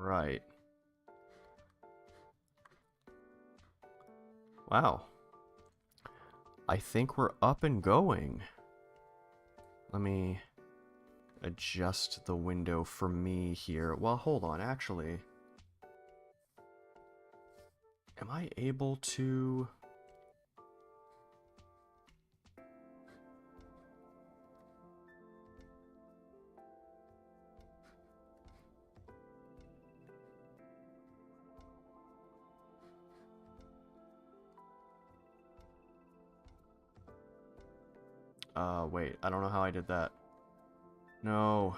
Right. Wow. I think we're up and going. Let me adjust the window for me here. Well, hold on, actually. Am I able to... wait, I don't know how I did that. No.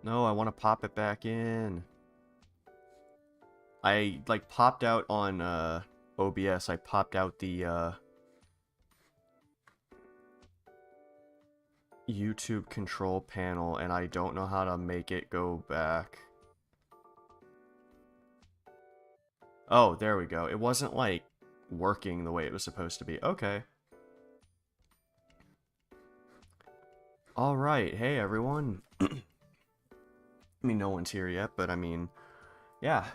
No, I want to pop it back in. I, like, popped out on, OBS. I popped out the, YouTube control panel, and I don't know how to make it go back. Oh, there we go. It wasn't, like, working the way it was supposed to be. Okay. Alright, hey everyone. I mean, no one's here yet, but I mean, yeah.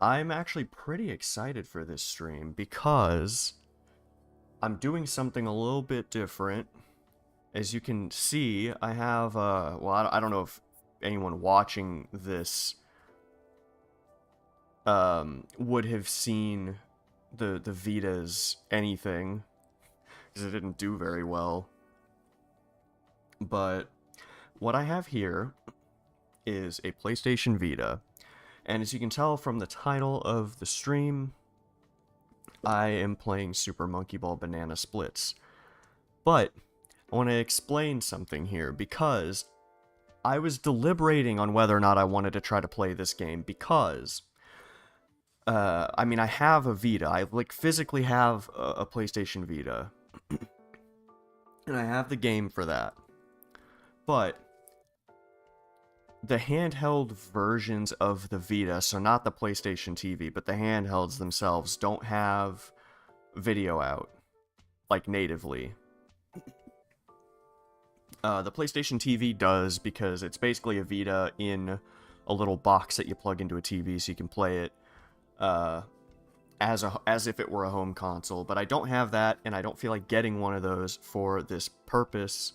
I'm actually pretty excited for this stream because I'm doing something a little bit different. As you can see, I have, well, I don't know if anyone watching this would have seen the Vita's anything, because it didn't do very well. But what I have here is a PlayStation Vita, and as you can tell from the title of the stream, I am playing Super Monkey Ball Banana Splitz. But I want to explain something here, because I was deliberating on whether or not I wanted to try to play this game, because I mean, I have a Vita. I, like, physically have a PlayStation Vita. And I have the game for that. But the handheld versions of the Vita, so not the PlayStation TV, but the handhelds themselves, don't have video out, like, natively. The PlayStation TV does, because it's basically a Vita in a little box that you plug into a TV so you can play it as if it were a home console. But I don't have that, and I don't feel like getting one of those for this purpose,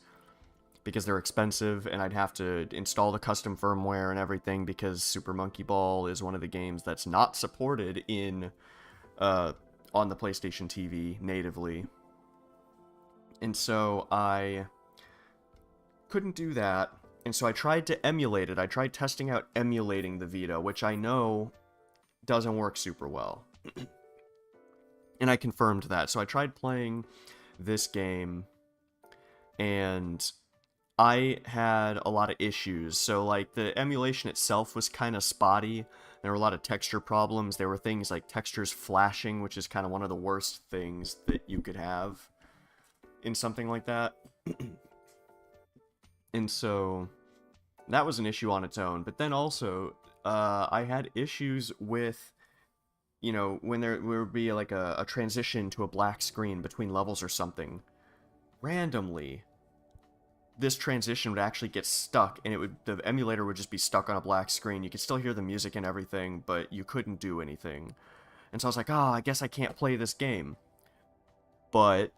because they're expensive, and I'd have to install the custom firmware and everything, because Super Monkey Ball is one of the games that's not supported in on the PlayStation TV natively. And so I couldn't do that, and so I tried to emulate it. I tried testing out emulating the Vita, which I know doesn't work super well. And I confirmed that. So I tried playing this game, and I had a lot of issues. So, like, the emulation itself was kind of spotty. There were a lot of texture problems. There were things like textures flashing, which is kind of one of the worst things that you could have in something like that. And so that was an issue on its own. But then also, I had issues with, you know, when there would be like a transition to a black screen between levels or something. Randomly, this transition would actually get stuck, and the emulator would just be stuck on a black screen. You could still hear the music and everything, but you couldn't do anything. And so I was like, I guess I can't play this game. But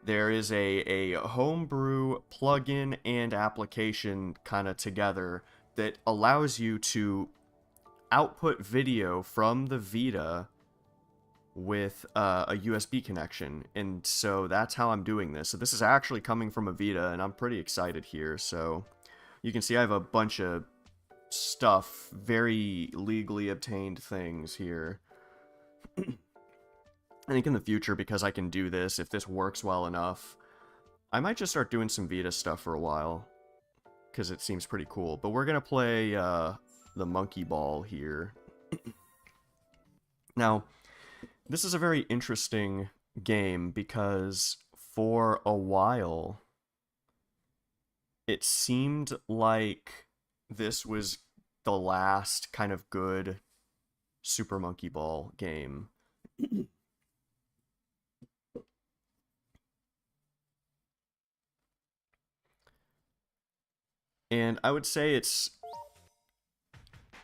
there is a homebrew plugin and application kind of together that allows you to output video from the Vita with a USB connection, and so that's how I'm doing this. So this is actually coming from a Vita, and I'm pretty excited here. So you can see I have a bunch of stuff, very legally obtained things here. I think in the future, because I can do this, if this works well enough, I might just start doing some Vita stuff for a while, because it seems pretty cool. But we're going to play the Monkey Ball here. Now, this is a very interesting game, because for a while, it seemed like this was the last kind of good Super Monkey Ball game. And I would say it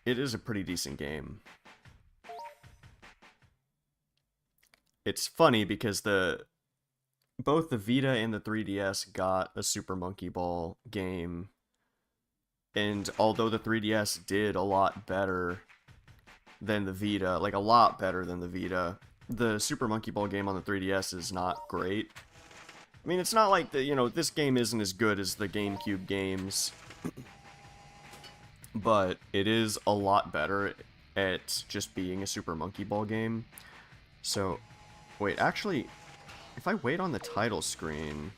is a pretty decent game. It's funny because both the Vita and the 3DS got a Super Monkey Ball game, and although the 3DS did a lot better than the Vita, like a lot better than the Vita, the Super Monkey Ball game on the 3DS is not great. I mean, it's not like this game isn't as good as the GameCube games, but it is a lot better at just being a Super Monkey Ball game. So, wait, actually, if I wait on the title screen,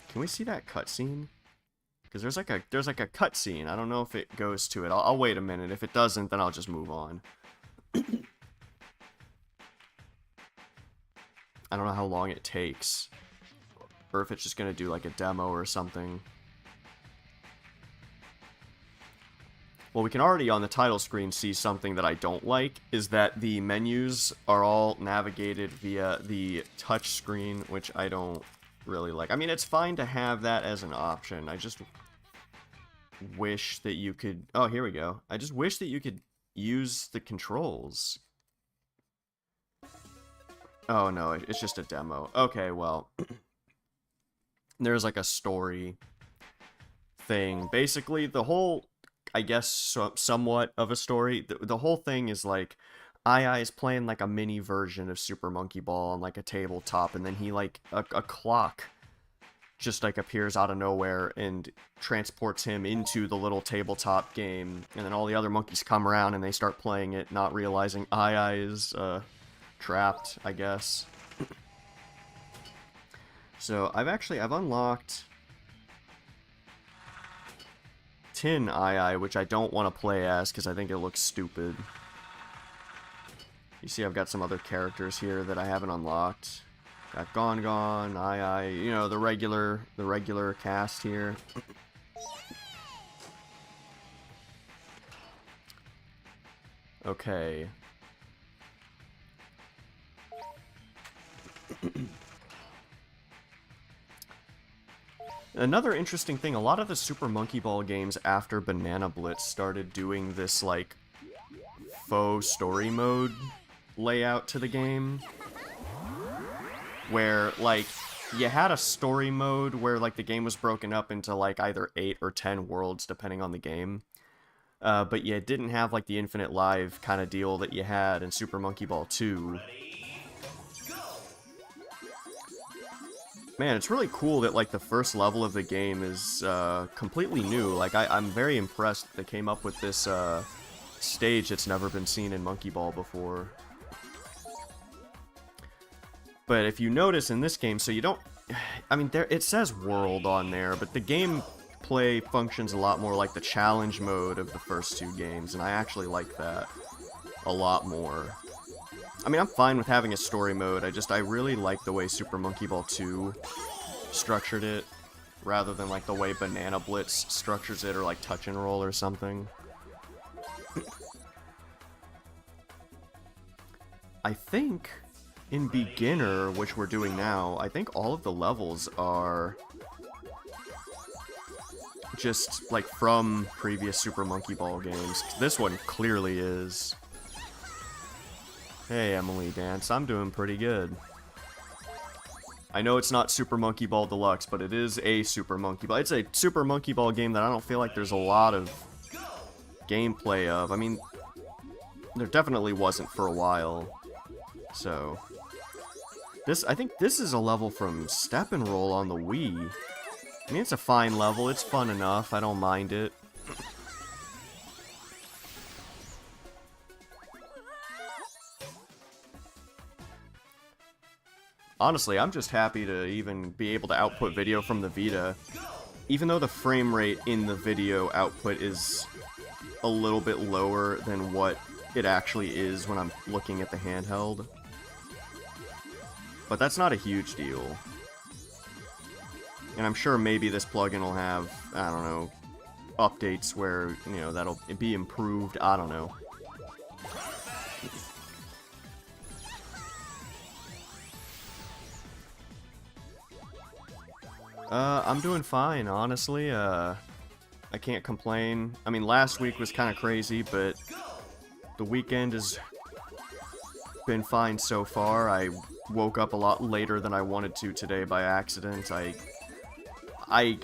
can we see that cutscene? Because there's like a cutscene. I don't know if it goes to it. I'll wait a minute. If it doesn't, then I'll just move on. I don't know how long it takes, or if it's just gonna do like a demo or something. Well, we can already on the title screen see something that I don't like, is that the menus are all navigated via the touch screen, which I don't really like. I mean, it's fine to have that as an option. I just wish that you could... Oh, here we go. I just wish that you could use the controls. Oh, no, it's just a demo. Okay, well, there's like a story thing. Basically, the whole, I guess, somewhat of a story. The whole thing is like, Ai is playing like a mini version of Super Monkey Ball on like a tabletop, and then he like, a clock just like appears out of nowhere and transports him into the little tabletop game, and then all the other monkeys come around and they start playing it, not realizing Ai is, trapped, I guess. So I've unlocked Tin Ai, which I don't want to play as because I think it looks stupid. You see I've got some other characters here that I haven't unlocked. Got Gon, Ai, you know, the regular cast here. Okay. Another interesting thing, a lot of the Super Monkey Ball games after Banana Blitz started doing this, like, faux story mode layout to the game. Where, like, you had a story mode where, like, the game was broken up into, like, either 8 or 10 worlds, depending on the game. But you didn't have, like, the infinite live kind of deal that you had in Super Monkey Ball 2. Man, it's really cool that, like, the first level of the game is completely new. Like, I'm very impressed that they came up with this stage that's never been seen in Monkey Ball before. But if you notice in this game, so you don't... I mean, it says world on there, but the gameplay functions a lot more like the challenge mode of the first two games, and I actually like that a lot more. I mean, I'm fine with having a story mode, I really like the way Super Monkey Ball 2 structured it, rather than like the way Banana Blitz structures it, or like Touch and Roll or something. I think in Beginner, which we're doing now, I think all of the levels are just like from previous Super Monkey Ball games. This one clearly is. Hey, Emily Dance, I'm doing pretty good. I know it's not Super Monkey Ball Deluxe, but it is a Super Monkey Ball. It's a Super Monkey Ball game that I don't feel like there's a lot of gameplay of. I mean, there definitely wasn't for a while. So, I think this is a level from Step and Roll on the Wii. I mean, it's a fine level. It's fun enough. I don't mind it. Honestly, I'm just happy to even be able to output video from the Vita. Even though the frame rate in the video output is a little bit lower than what it actually is when I'm looking at the handheld. But that's not a huge deal. And I'm sure maybe this plugin will have, I don't know, updates where, you know, that'll be improved. I don't know. I'm doing fine, honestly. I can't complain. I mean, last week was kind of crazy, but the weekend has been fine so far. I woke up a lot later than I wanted to today by accident. I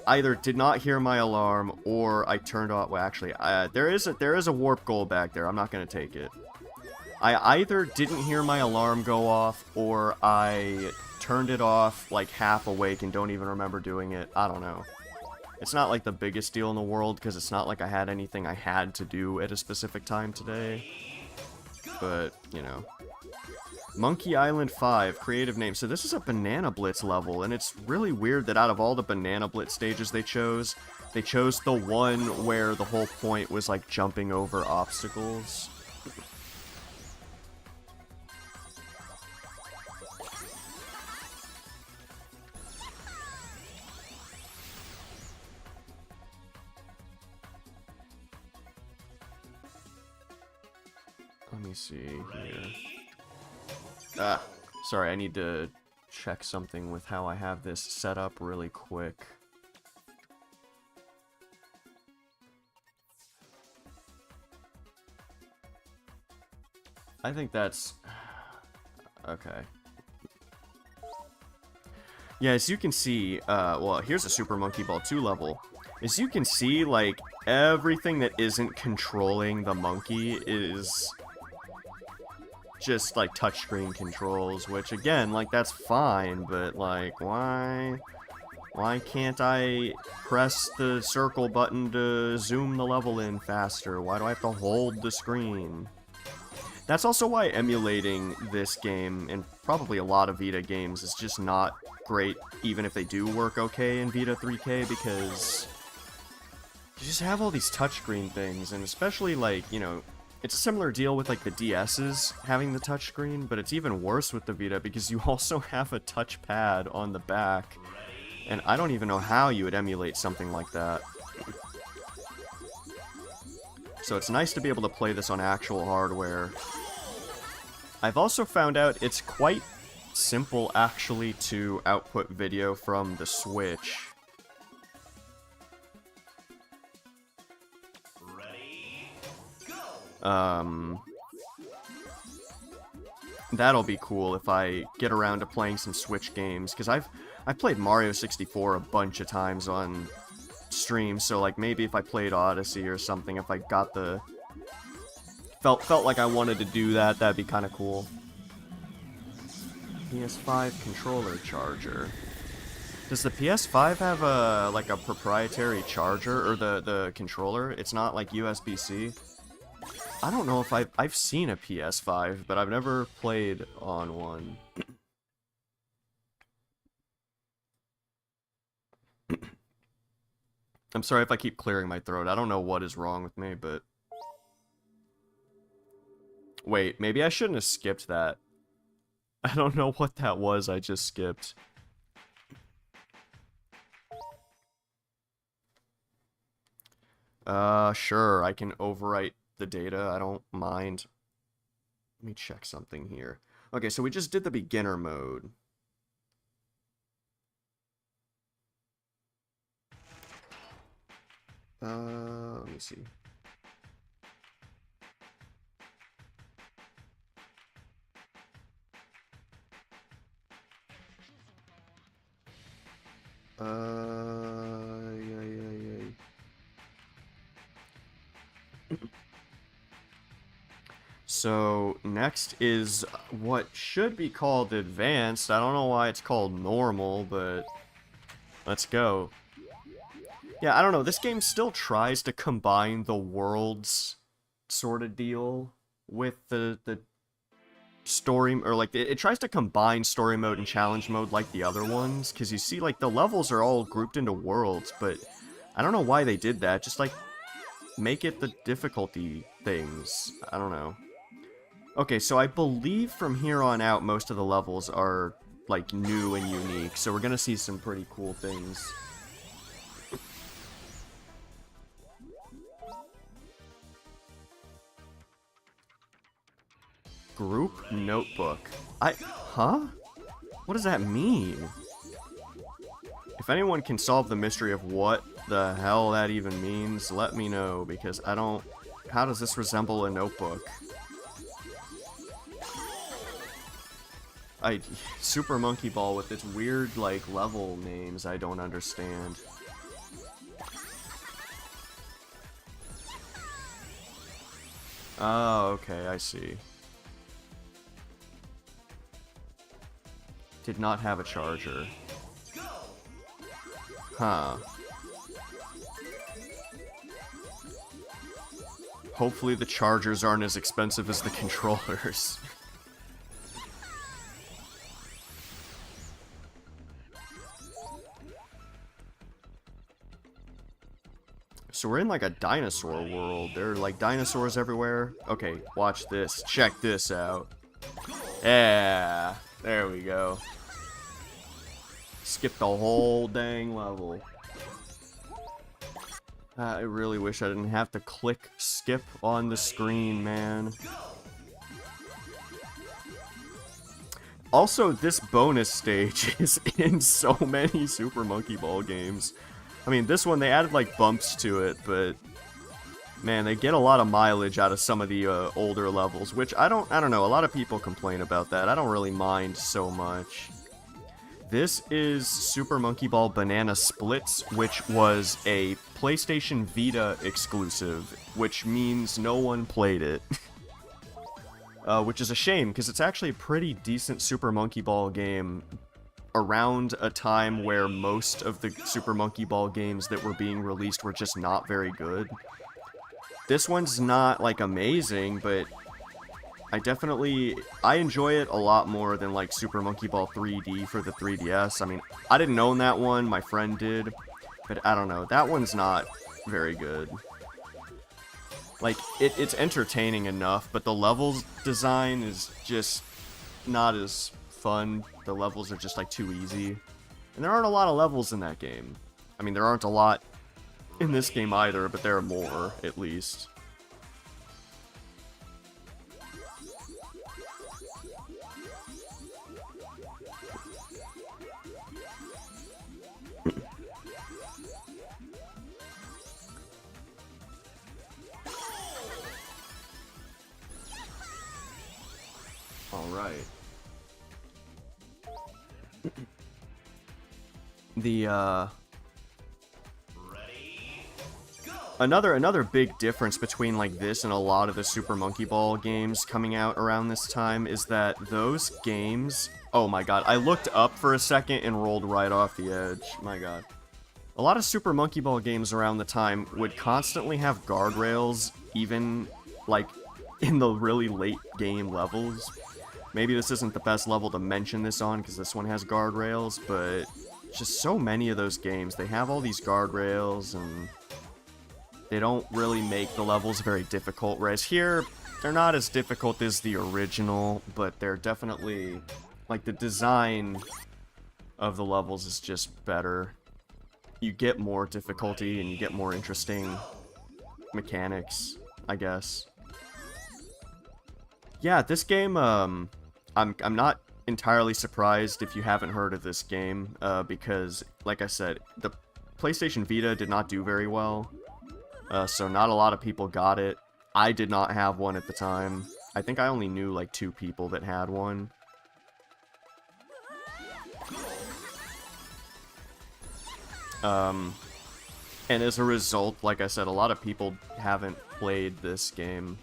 either did not hear my alarm or I turned off. Well, actually, there is a warp goal back there. I'm not gonna take it. I either didn't hear my alarm go off or I turned it off like half awake and don't even remember doing it. I don't know. It's not like the biggest deal in the world because it's not like I had anything I had to do at a specific time today. But, you know. Monkey Island 5, creative name. So this is a Banana Blitz level, and it's really weird that out of all the Banana Blitz stages they chose the one where the whole point was like jumping over obstacles. Let me see here. Sorry, I need to check something with how I have this set up really quick. I think that's... okay. Yeah, as you can see, well, here's a Super Monkey Ball 2 level. As you can see, like, everything that isn't controlling the monkey is just, like, touchscreen controls, which, again, like, that's fine, but, like, why can't I press the circle button to zoom the level in faster? Why do I have to hold the screen? That's also why emulating this game, and probably a lot of Vita games, is just not great, even if they do work okay in Vita 3K, because you just have all these touchscreen things, and especially, like, you know, it's a similar deal with, like, the DS's having the touchscreen, but it's even worse with the Vita because you also have a touchpad on the back, and I don't even know how you would emulate something like that. So it's nice to be able to play this on actual hardware. I've also found out it's quite simple, actually, to output video from the Switch. That'll be cool if I get around to playing some Switch games, because I've played Mario 64 a bunch of times on stream, so like maybe if I played Odyssey or something, if I got the felt like I wanted to do that, that'd be kind of cool. PS5 controller charger. Does the PS5 have a like a proprietary charger, or the controller? It's not like USB-C. I don't know if I've seen a PS5, but I've never played on one. I'm sorry if I keep clearing my throat. I don't know what is wrong with me, but... Wait, maybe I shouldn't have skipped that. I don't know what that was I just skipped. Sure, I can overwrite the data, I don't mind. Let me check something here. Okay, so we just did the beginner mode. Let me see. So, next is what should be called advanced. I don't know why it's called normal, but let's go. Yeah, I don't know. This game still tries to combine the worlds sort of deal with the story, or like it tries to combine story mode and challenge mode like the other ones, because you see like the levels are all grouped into worlds, but I don't know why they did that. Just like make it the difficulty things. I don't know. Okay, so I believe from here on out most of the levels are like new and unique, so we're gonna see some pretty cool things. Group notebook. Huh? What does that mean? If anyone can solve the mystery of what the hell that even means, let me know, because I don't... How does this resemble a notebook? Super Monkey Ball with its weird, like, level names I don't understand. Oh, okay, I see. Did not have a charger. Huh. Hopefully the chargers aren't as expensive as the controllers. So we're in like a dinosaur world. There are like dinosaurs everywhere. Okay, watch this. Check this out. Yeah, there we go. Skip the whole dang level. I really wish I didn't have to click skip on the screen, man. Also, this bonus stage is in so many Super Monkey Ball games. I mean, this one, they added, like, bumps to it, but... Man, they get a lot of mileage out of some of the older levels, which I don't know, a lot of people complain about that. I don't really mind so much. This is Super Monkey Ball Banana Splitz, which was a PlayStation Vita exclusive, which means no one played it. Which is a shame, because it's actually a pretty decent Super Monkey Ball game around a time where most of the Super Monkey Ball games that were being released were just not very good. This one's not, like, amazing, but I enjoy it a lot more than, like, Super Monkey Ball 3D for the 3DS. I mean, I didn't own that one, my friend did, but I don't know, that one's not very good. Like, it's entertaining enough, but the levels design is just not as fun. The levels are just, like, too easy. And there aren't a lot of levels in that game. I mean, there aren't a lot in this game either, but there are more, at least. Alright. Another big difference between, like, this and a lot of the Super Monkey Ball games coming out around this time is that those games... Oh my god, I looked up for a second and rolled right off the edge. My god. A lot of Super Monkey Ball games around the time would constantly have guardrails, even, like, in the really late game levels. Maybe this isn't the best level to mention this on, because this one has guardrails, but just so many of those games, they have all these guardrails, and they don't really make the levels very difficult, whereas here, they're not as difficult as the original, but they're definitely, like, the design of the levels is just better. You get more difficulty, and you get more interesting mechanics, I guess. Yeah, this game, I'm not entirely surprised if you haven't heard of this game, because, like I said, the PlayStation Vita did not do very well, so not a lot of people got it. I did not have one at the time. I think I only knew, like, 2 people that had one. And as a result, like I said, a lot of people haven't played this game.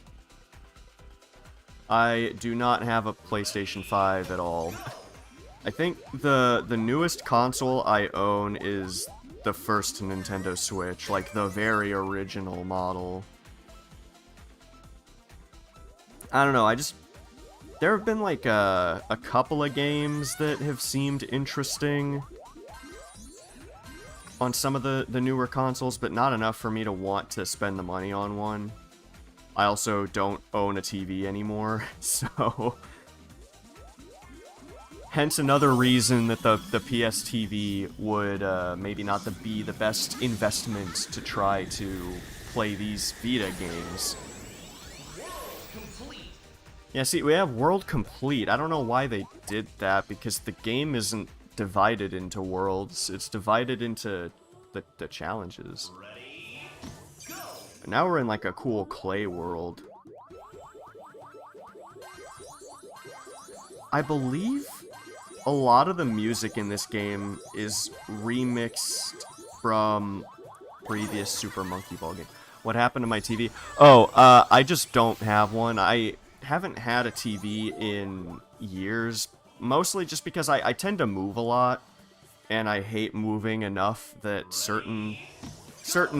I do not have a PlayStation 5 at all. I think the newest console I own is the first Nintendo Switch, like the very original model. I don't know, there have been like a couple of games that have seemed interesting on some of the newer consoles, but not enough for me to want to spend the money on one. I also don't own a TV anymore, so... Hence another reason that the PS TV would maybe not be the best investment to try to play these Vita games. Yeah, see, we have World Complete. I don't know why they did that, because the game isn't divided into worlds. It's divided into the challenges. Now we're in like a cool clay world. I believe a lot of the music in this game is remixed from previous Super Monkey Ball game. What happened to my TV? Oh, I just don't have one. I haven't had a TV in years, mostly just because I tend to move a lot, and I hate moving enough that certain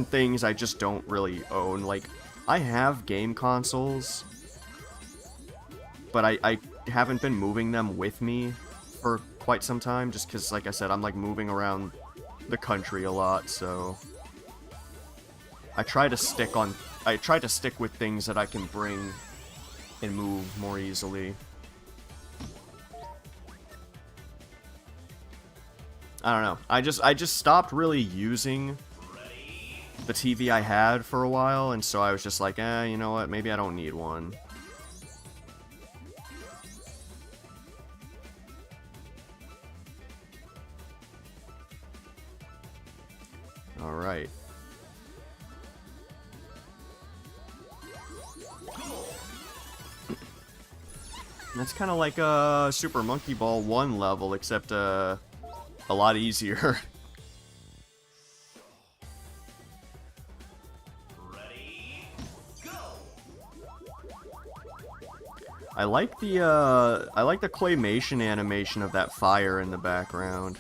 things I just don't really own. Like, I have game consoles, but I haven't been moving them with me for quite some time, just because, like I said, I'm like moving around the country a lot, so I try to stick with things that I can bring and move more easily. I don't know. I just stopped really using the TV I had for a while, and so I was just like, you know what? Maybe I don't need one. All right. That's kind of like a Super Monkey Ball 1 level, except a lot easier. I like the claymation animation of that fire in the background.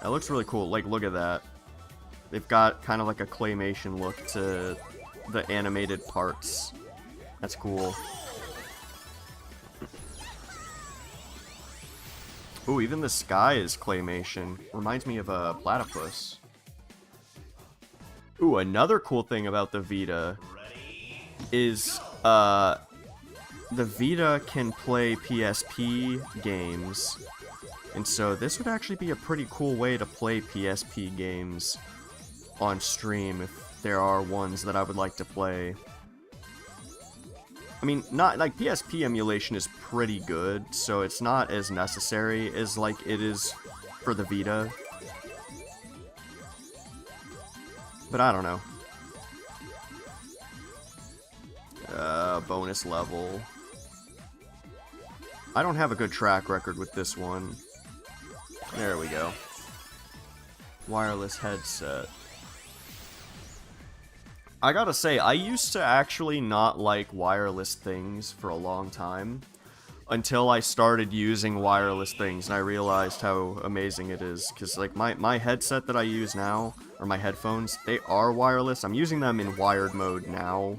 That looks really cool. Like, look at that. They've got kind of like a claymation look to the animated parts. That's cool. Ooh, even the sky is claymation. Reminds me of a platypus. Ooh, another cool thing about the Vita is the Vita can play PSP games. And so this would actually be a pretty cool way to play PSP games on stream if there are ones that I would like to play. I mean, not like PSP emulation is pretty good, so it's not as necessary as like it is for the Vita. But I don't know. Bonus level. I don't have a good track record with this one. There we go. Wireless headset. I gotta say, I used to actually not like wireless things for a long time, until I started using wireless things, and I realized how amazing it is, because like my headset that I use now, or my headphones, they are wireless. I'm using them in wired mode now,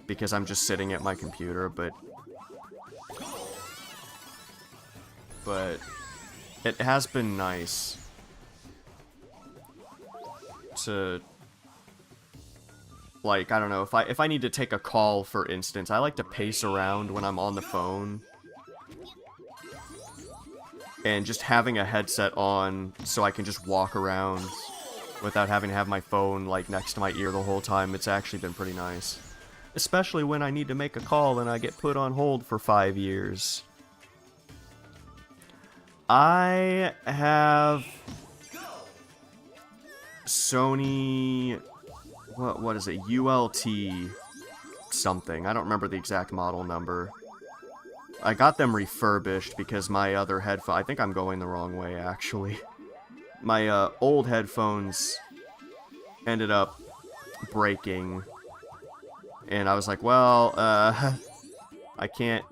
because I'm just sitting at my computer, but it has been nice to, like, I don't know, if I need to take a call, for instance, I like to pace around when I'm on the phone, and just having a headset on so I can just walk around without having to have my phone, like, next to my ear the whole time, it's actually been pretty nice. Especially when I need to make a call and I get put on hold for 5 years. I have Sony, what is it, ULT something. I don't remember the exact model number. I got them refurbished because my other headphone, I think I'm going the wrong way actually. My old headphones ended up breaking, and I was like, well, I can't,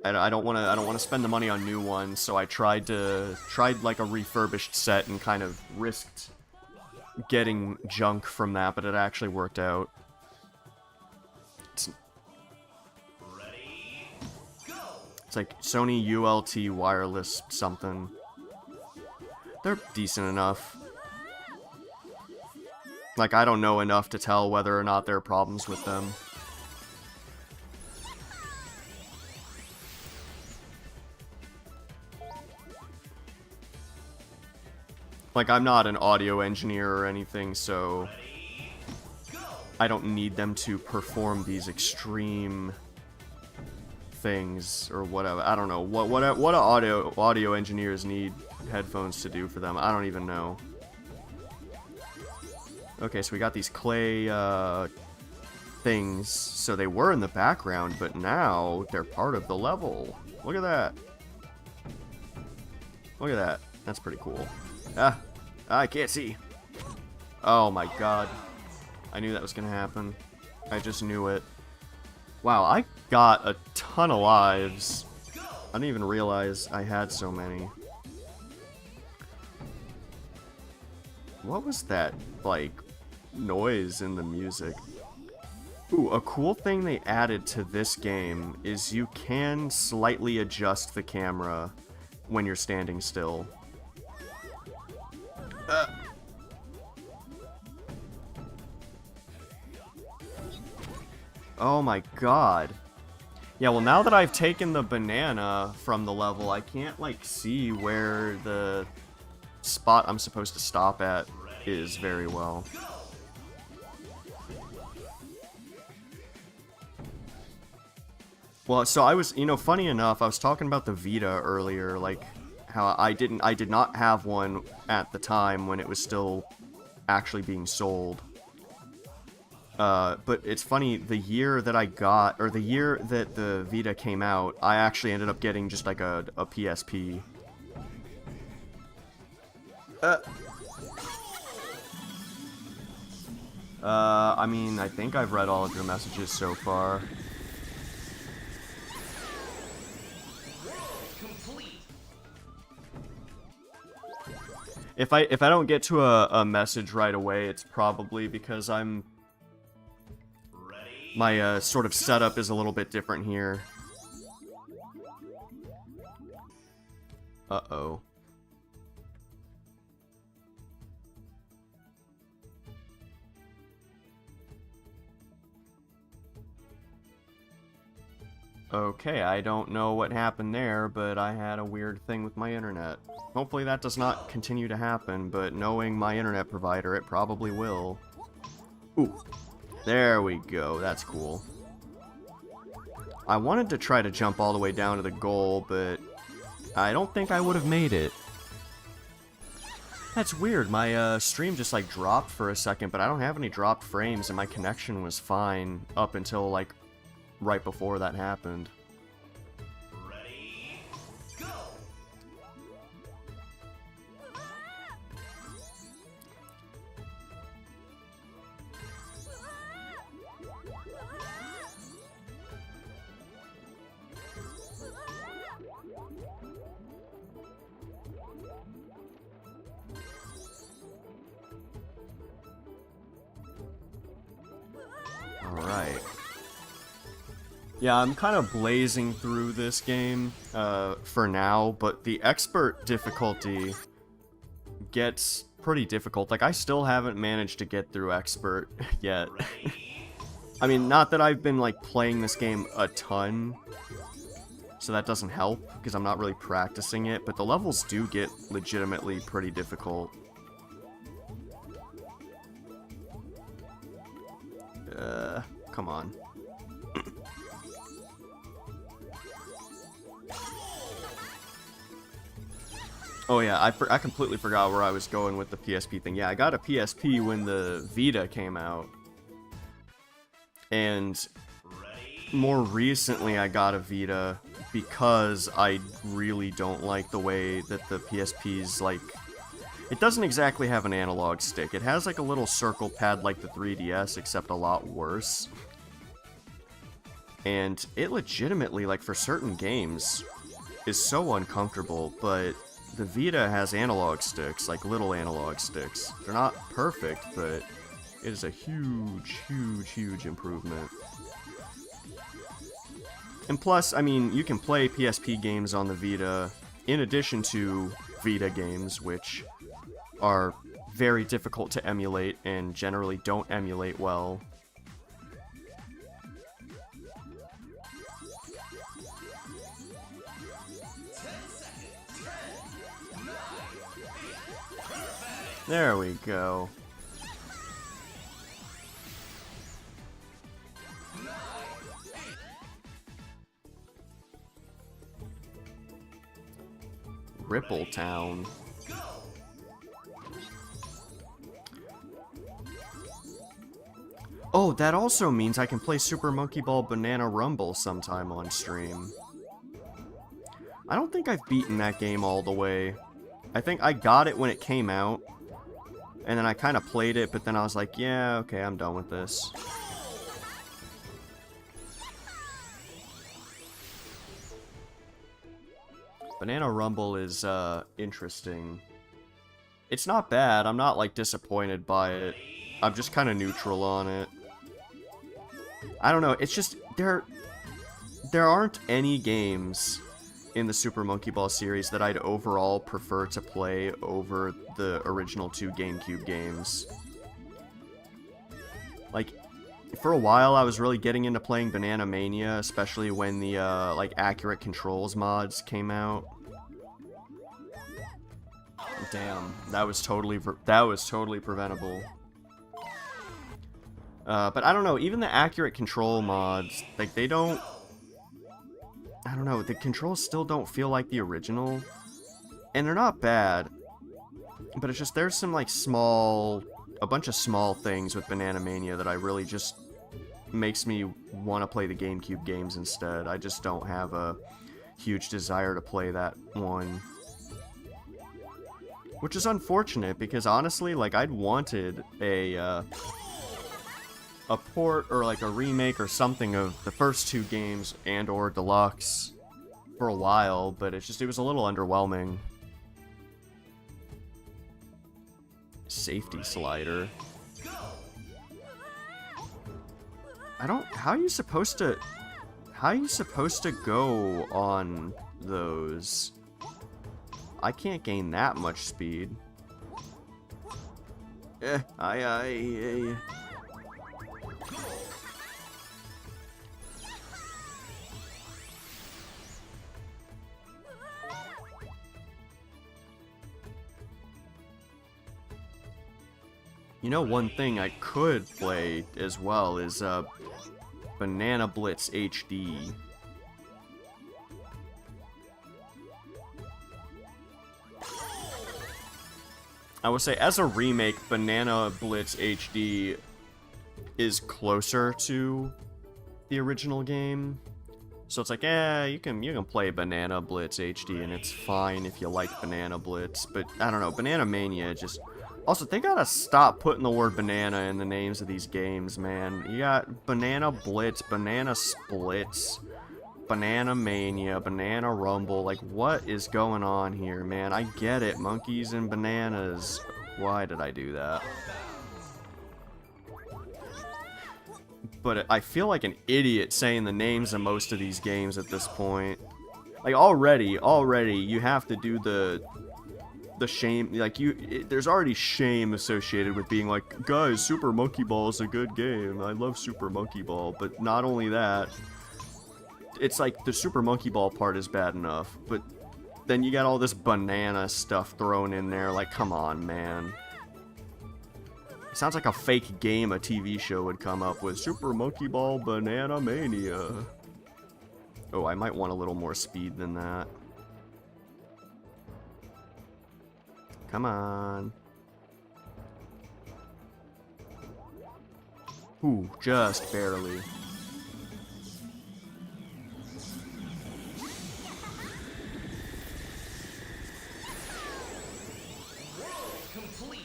I don't want to spend the money on new ones, so I tried like a refurbished set and kind of risked getting junk from that, but it actually worked out. It's like Sony ULT wireless something. They're decent enough. Like, I don't know enough to tell whether or not there are problems with them. Like, I'm not an audio engineer or anything, so I don't need them to perform these extreme things or whatever. I don't know what do audio engineers need headphones to do for them. I don't even know. Okay, so we got these clay things. So they were in the background, but now they're part of the level. Look at that. Look at that. That's pretty cool. Ah, I can't see. Oh my god. I knew that was gonna happen. I just knew it. Wow, I got a ton of lives. I didn't even realize I had so many. What was that, like, noise in the music? Ooh, a cool thing they added to this game is you can slightly adjust the camera when you're standing still. Oh my god. Yeah, well, now that I've taken the banana from the level, I can't, like, see where the spot I'm supposed to stop at is very well. Well, so I was, you know, funny enough, I was talking about the Vita earlier, like, how I did not have one at the time when it was still actually being sold. But it's funny, the year that I got, or the year that the Vita came out, I actually ended up getting just like a PSP. I mean, I think I've read all of your messages so far. If I don't get to a message right away, it's probably because my sort of setup is a little bit different here. Uh-oh. Okay, I don't know what happened there, but I had a weird thing with my internet. Hopefully that does not continue to happen, but knowing my internet provider, it probably will. Ooh. There we go, that's cool. I wanted to try to jump all the way down to the goal, but I don't think I would have made it. That's weird, my stream just like dropped for a second, but I don't have any dropped frames and my connection was fine up until like right before that happened. Ready, go! Alright. Yeah, I'm kind of blazing through this game for now, but the expert difficulty gets pretty difficult. Like, I still haven't managed to get through expert yet. I mean, not that I've been, like, playing this game a ton, so that doesn't help, because I'm not really practicing it, but the levels do get legitimately pretty difficult. Come on. Oh yeah, I completely forgot where I was going with the PSP thing. Yeah, I got a PSP when the Vita came out. And more recently I got a Vita because I really don't like the way that the PSP's, like... It doesn't exactly have an analog stick. It has like a little circle pad like the 3DS, except a lot worse. And it legitimately, like for certain games, is so uncomfortable, but the Vita has analog sticks, like little analog sticks. They're not perfect, but it is a huge, huge, huge improvement. And plus, I mean, you can play PSP games on the Vita in addition to Vita games, which are very difficult to emulate and generally don't emulate well. There we go. Ripple Town. Oh, that also means I can play Super Monkey Ball Banana Rumble sometime on stream. I don't think I've beaten that game all the way. I think I got it when it came out, and then I kind of played it, but then I was like, yeah, okay, I'm done with this. Banana Rumble is, interesting. It's not bad. I'm not, like, disappointed by it. I'm just kind of neutral on it. I don't know. It's just, there aren't any games in the Super Monkey Ball series that I'd overall prefer to play over the original 2 GameCube games. Like, for a while I was really getting into playing Banana Mania, especially when the, like, Accurate Controls mods came out. Damn, that was totally preventable. But I don't know, even the Accurate Control mods, like, they don't... I don't know, the controls still don't feel like the original. And they're not bad. But it's just, there's some, like, a bunch of small things with Banana Mania that I really just makes me want to play the GameCube games instead. I just don't have a huge desire to play that one. Which is unfortunate, because honestly, like, I'd wanted a port or like a remake or something of the first 2 games and or Deluxe for a while, but it was a little underwhelming. Safety slider. How are you supposed to go on those? I can't gain that much speed. You know, one thing I could play as well is Banana Blitz HD. I would say, as a remake, Banana Blitz HD is closer to the original game. So it's like, you can play Banana Blitz HD and it's fine if you like Banana Blitz. But, I don't know, Banana Mania just... Also, they gotta stop putting the word banana in the names of these games, man. You got Banana Blitz, Banana Splitz, Banana Mania, Banana Rumble. Like, what is going on here, man? I get it, monkeys and bananas. Why did I do that? But I feel like an idiot saying the names of most of these games at this point. Like, already, you have to do the shame, like, there's already shame associated with being like, guys, Super Monkey Ball is a good game, I love Super Monkey Ball. But not only that, it's like the Super Monkey Ball part is bad enough, but then you got all this banana stuff thrown in there. Like, come on, man. It sounds like a fake game a TV show would come up with. Super Monkey Ball Banana Mania. Oh, I might want a little more speed than that. Come on. Ooh, just barely. Complete.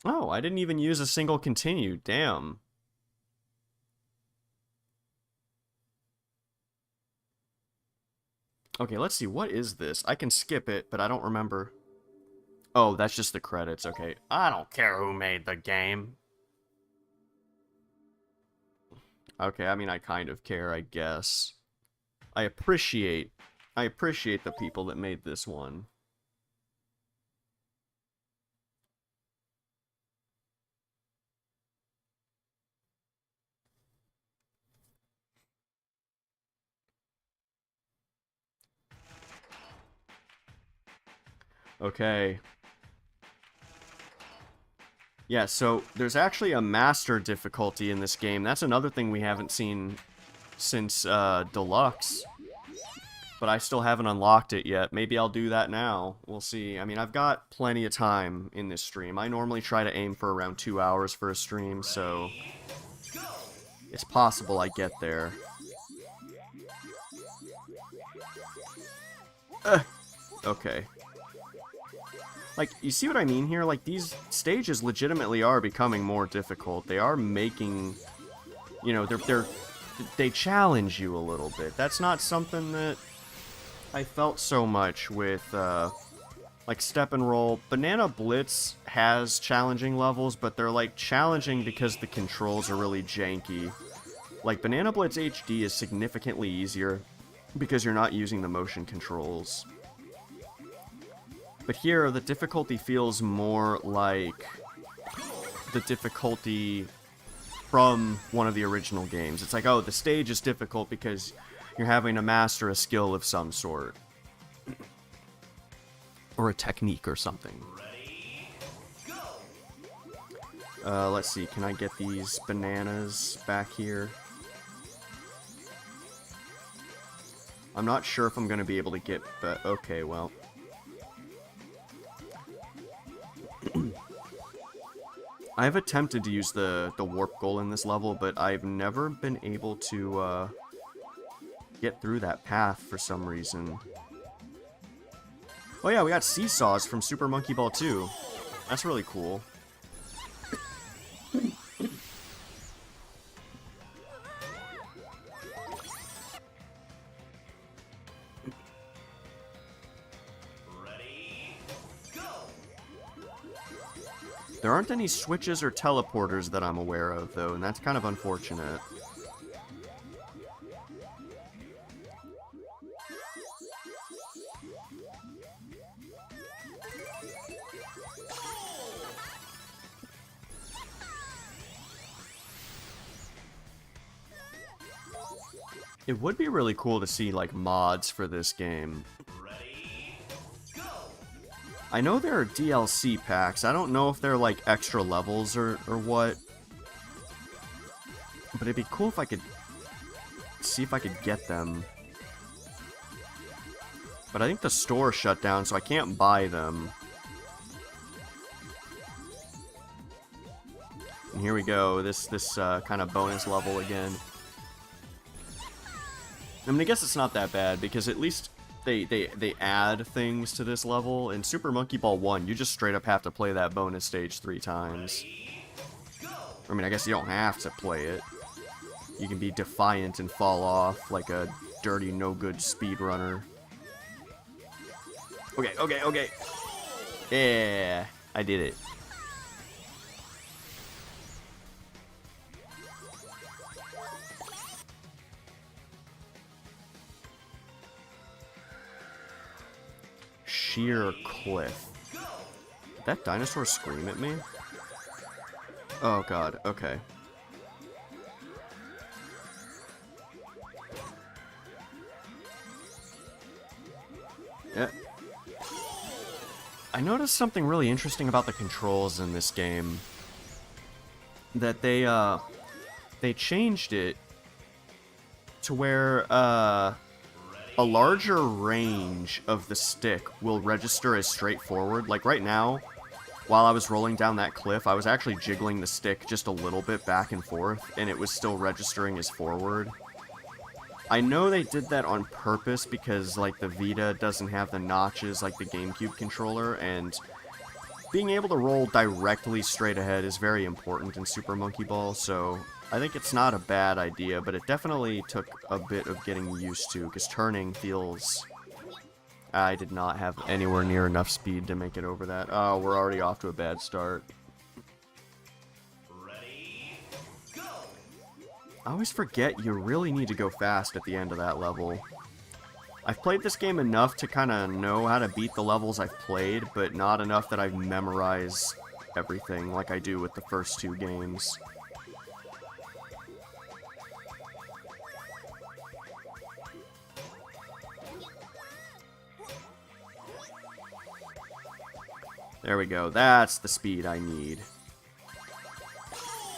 Oh, I didn't even use a single continue. Damn. Okay, let's see. What is this? I can skip it, but I don't remember. Oh, that's just the credits. Okay. I don't care who made the game. Okay, I mean, I kind of care, I guess. I appreciate the people that made this one. Okay. Yeah, so there's actually a master difficulty in this game. That's another thing we haven't seen since Deluxe. But I still haven't unlocked it yet. Maybe I'll do that now. We'll see. I mean, I've got plenty of time in this stream. I normally try to aim for around 2 hours for a stream, so it's possible I get there. Okay. Like, you see what I mean here? Like, these stages legitimately are becoming more difficult. They are making, you know, they challenge you a little bit. That's not something that I felt so much with, like, Step and Roll. Banana Blitz has challenging levels, but they're, like, challenging because the controls are really janky. Like, Banana Blitz HD is significantly easier because you're not using the motion controls. But here, the difficulty feels more like the difficulty from one of the original games. It's like, oh, the stage is difficult because you're having to master a skill of some sort. Or a technique or something. Let's see, can I get these bananas back here? I'm not sure if I'm going to be able to get, but okay, well. I've attempted to use the warp goal in this level, but I've never been able to get through that path for some reason. Oh yeah, we got seesaws from Super Monkey Ball 2. That's really cool. There aren't any switches or teleporters that I'm aware of, though, and that's kind of unfortunate. It would be really cool to see, like, mods for this game. I know there are DLC packs. I don't know if they're, like, extra levels or what. But it'd be cool if I could see if I could get them. But I think the store shut down, so I can't buy them. And here we go. This kind of bonus level again. I mean, I guess it's not that bad, because at least they add things to this level. In Super Monkey Ball 1, you just straight up have to play that bonus stage 3 times. I mean, I guess you don't have to play it. You can be defiant and fall off like a dirty, no-good speedrunner. Okay, okay, okay. Yeah, I did it. Sheer cliff. Did that dinosaur scream at me? Oh god, okay. Yeah. I noticed something really interesting about the controls in this game. That they changed it to where, a larger range of the stick will register as straightforward. Like right now, while I was rolling down that cliff, I was actually jiggling the stick just a little bit back and forth, and it was still registering as forward. I know they did that on purpose because, like, the Vita doesn't have the notches like the GameCube controller, and being able to roll directly straight ahead is very important in Super Monkey Ball, so I think it's not a bad idea, but it definitely took a bit of getting used to, because turning feels... I did not have anywhere near enough speed to make it over that. Oh, we're already off to a bad start. I always forget you really need to go fast at the end of that level. I've played this game enough to kind of know how to beat the levels I've played, but not enough that I've memorized everything like I do with the first 2 games. There we go. That's the speed I need.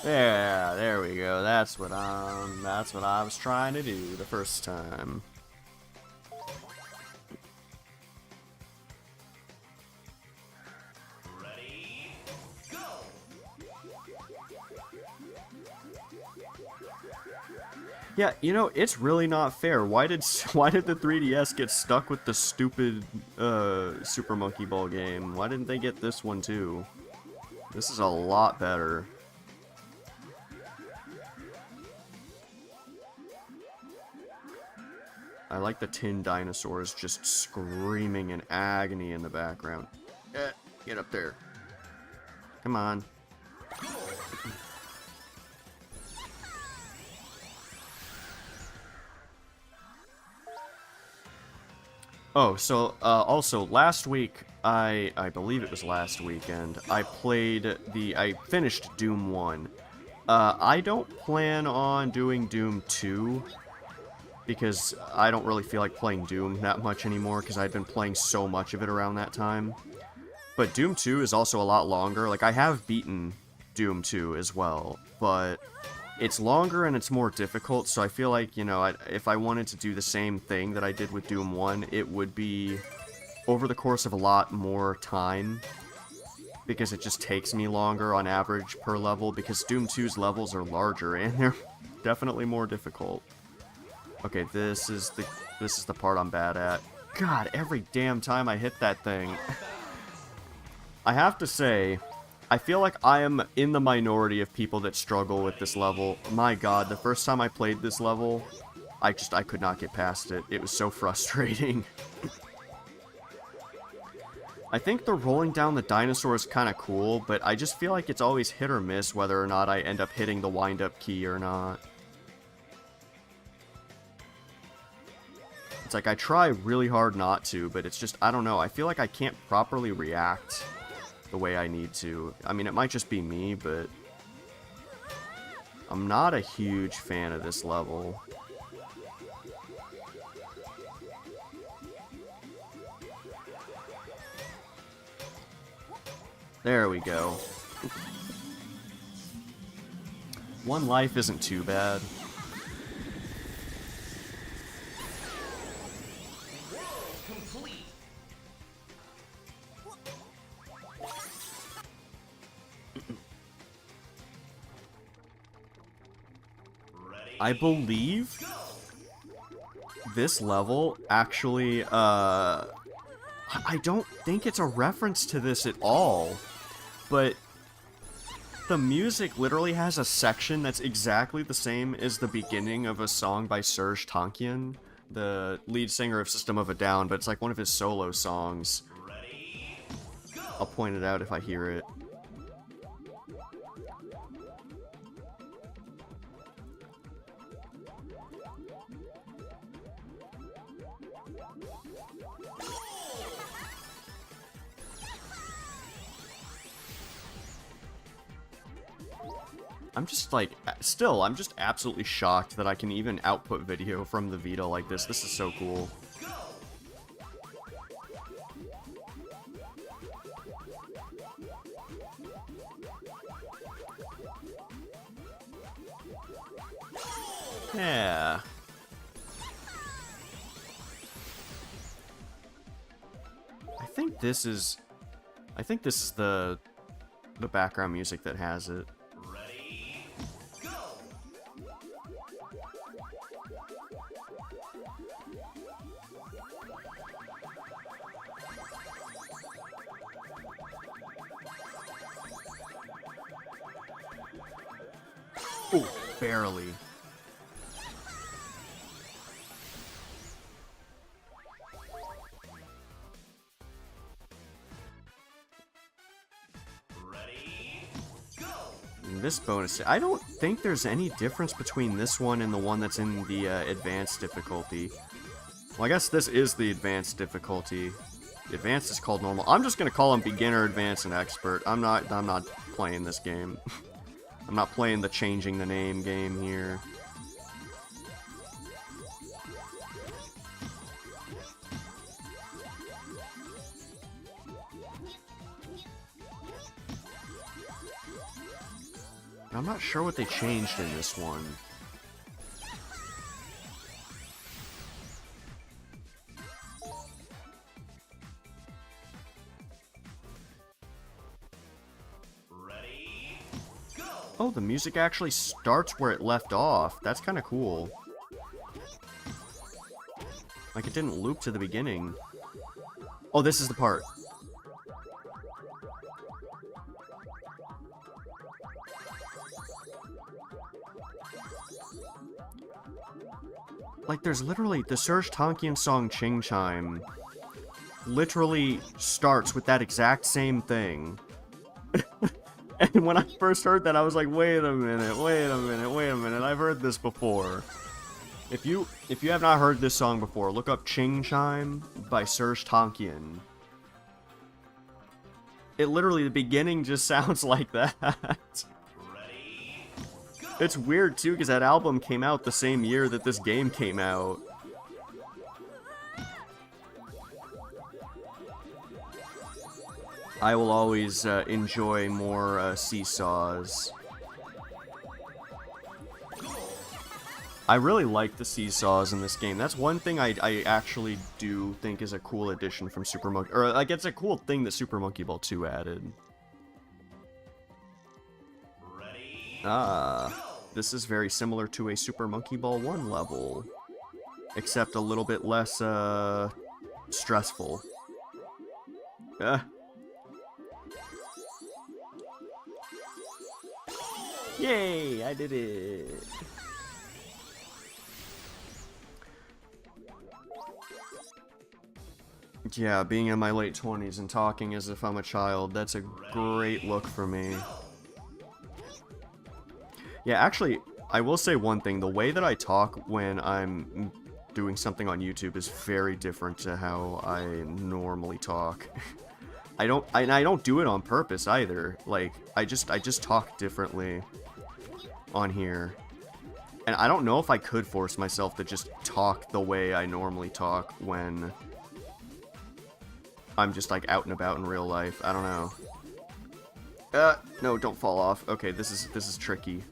Yeah, there we go. That's what I was trying to do the first time. Ready, go! Yeah, you know, it's really not fair. Why did the 3DS get stuck with the stupid Super Monkey Ball game? Why didn't they get this one too? This is a lot better. I like the tin dinosaurs just screaming in agony in the background. Get up there. Come on. Oh, so, also, last week, I believe it was last weekend, I finished Doom 1. I don't plan on doing Doom 2, because I don't really feel like playing Doom that much anymore, because I've been playing so much of it around that time. But Doom 2 is also a lot longer. Like, I have beaten Doom 2 as well, but it's longer and it's more difficult, so I feel like, you know, if I wanted to do the same thing that I did with Doom 1, it would be over the course of a lot more time, because it just takes me longer on average per level, because Doom 2's levels are larger, and they're definitely more difficult. Okay, this is the part I'm bad at. God, every damn time I hit that thing. I have to say, I feel like I am in the minority of people that struggle with this level. My god, the first time I played this level, I could not get past it. It was so frustrating. I think the rolling down the dinosaur is kind of cool, but I just feel like it's always hit or miss whether or not I end up hitting the wind-up key or not. It's like I try really hard not to, but it's just, I don't know, I feel like I can't properly react the way I need to. I mean, it might just be me, but I'm not a huge fan of this level. There we go. One life isn't too bad. World complete. Ready, I believe go! this level actually, I don't think it's a reference to this at all, but the music literally has a section that's exactly the same as the beginning of a song by Serj Tankian, the lead singer of System of a Down, but it's like one of his solo songs. Ready, I'll point it out if I hear it. I'm just like, still, I'm just absolutely shocked that I can even output video from the Vita like this. This is so cool. Yeah. I think this is the background music that has it. ready, go! Ooh, barely. Ready, go! This bonus, I don't think there's any difference between this one and the one that's in the advanced difficulty. Well, I guess this is the advanced difficulty. The advanced is called normal. I'm just gonna call them beginner, advanced, and expert. I'm not playing this game. I'm not playing the changing the name game here. I'm not sure what they changed in this one. Ready, go! Oh, the music actually starts where it left off. That's kind of cool. Like, it didn't loop to the beginning. Oh, this is the part. Like, there's literally... The Serge Tankian song Ching Chime literally starts with that exact same thing. And when I first heard that, I was like, wait a minute, wait a minute, wait a minute. I've heard this before. If you have not heard this song before, look up Ching Chime by Serge Tankian. It literally, the beginning just sounds like that. Ready, go! It's weird, too, because that album came out the same year that this game came out. I will always enjoy more seesaws. I really like the seesaws in this game. That's one thing I actually do think is a cool addition from Super Monkey... Or, like, it's a cool thing that Super Monkey Ball 2 added. Ready, This is very similar to a Super Monkey Ball 1 level. Except a little bit less, stressful. Yay, I did it! Yeah, being in my late 20s and talking as if I'm a child, that's a great look for me. Yeah, actually, I will say one thing. The way that I talk when I'm doing something on YouTube is very different to how I normally talk. I don't do it on purpose either. Like, I just talk differently on here. And I don't know if I could force myself to just talk the way I normally talk when I'm just, like, out and about in real life. I don't know. No, don't fall off. Okay, this is tricky.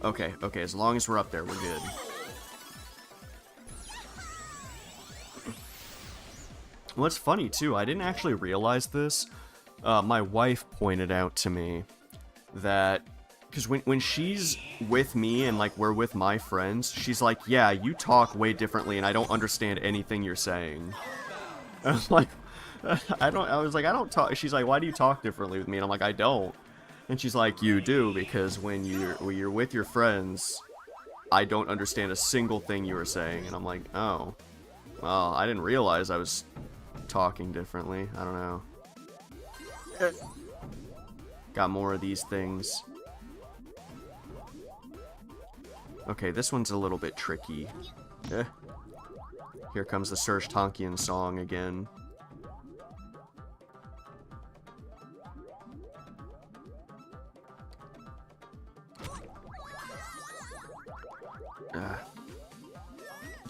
Okay, as long as we're up there, we're good. What's funny, too, I didn't actually realize this. My wife pointed out to me that... Because when she's with me and, like, we're with my friends, she's like, yeah, you talk way differently and I don't understand anything you're saying. I was like, I don't talk... She's like, why do you talk differently with me? And I'm like, I don't. And she's like, you do, because when you're with your friends, I don't understand a single thing you were saying. And I'm like, oh. Well, I didn't realize I was talking differently. I don't know. Got more of these things. Okay, this one's a little bit tricky. Here comes the Serge Tankian song again.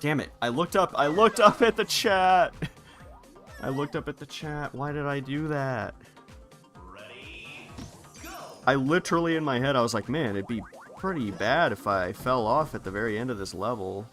Damn it. I looked up at the chat. I looked up at the chat. Why did I do that? ready, go! I literally, in my head, I was like, man, it'd be pretty bad if I fell off at the very end of this level.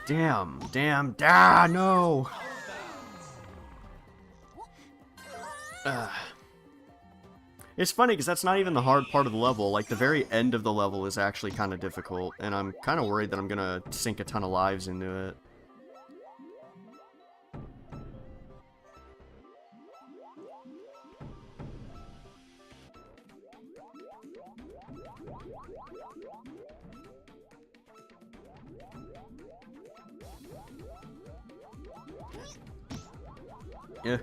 Damn, no! It's funny, because that's not even the hard part of the level. Like, the very end of the level is actually kind of difficult, and I'm kind of worried that I'm gonna sink a ton of lives into it. Yeah.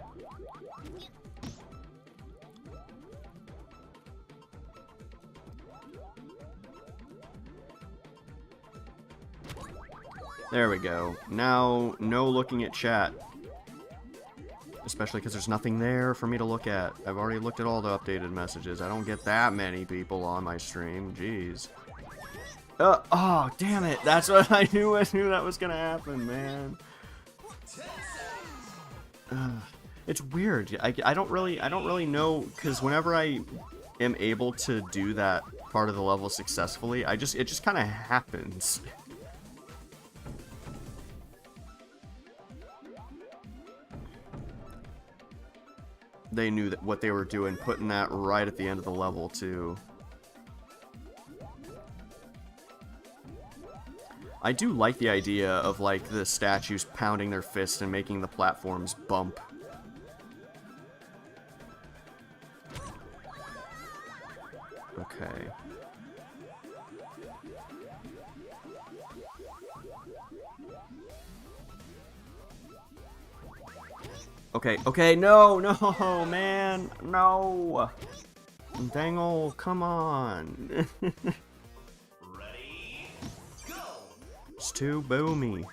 There we go. Now, no looking at chat. Especially because there's nothing there for me to look at. I've already looked at all the updated messages. I don't get that many people on my stream. Jeez. Oh, damn it. That's what I knew. I knew that was gonna happen, man. It's weird. I don't really know, because whenever I am able to do that part of the level successfully, it just kind of happens. They knew that what they were doing, putting that right at the end of the level, too. I do like the idea of, like, the statues pounding their fists and making the platforms bump. Okay. Okay, no, man, no! Dangle, come on! Ready, go! It's too boomy.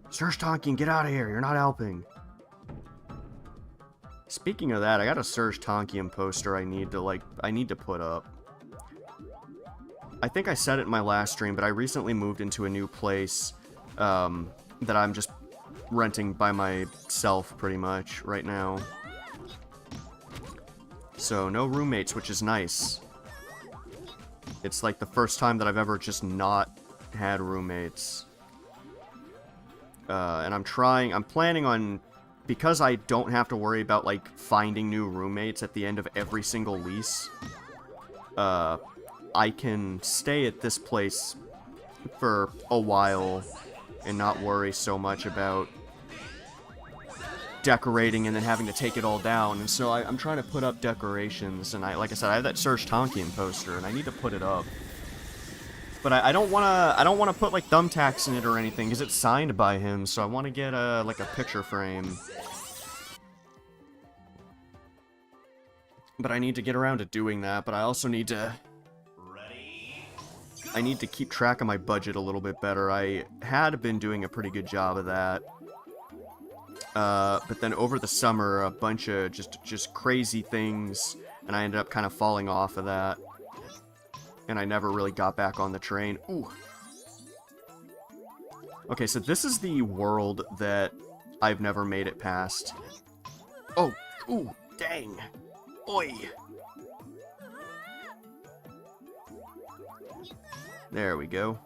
Surge Tonkin, get out of here, you're not helping. Speaking of that, I got a Surge Tonkian poster I need to put up. I think I said it in my last stream, but I recently moved into a new place, that I'm just renting by myself, pretty much, right now. So, no roommates, which is nice. It's like the first time that I've ever just not had roommates. And I'm planning on, because I don't have to worry about, like, finding new roommates at the end of every single lease, I can stay at this place for a while and not worry so much about decorating and then having to take it all down. And so I'm trying to put up decorations, and like I said, I have that Surge Tonkian poster, and I need to put it up. But I don't wanna put like thumbtacks in it or anything, because it's signed by him. So I want to get like a picture frame. But I need to get around to doing that. But I also need to. I need to keep track of my budget a little bit better. I had been doing a pretty good job of that. But then over the summer, a bunch of just crazy things, and I ended up kind of falling off of that. And I never really got back on the train. Ooh. Okay, so this is the world that I've never made it past. Oh, ooh, dang. Oi. There we go.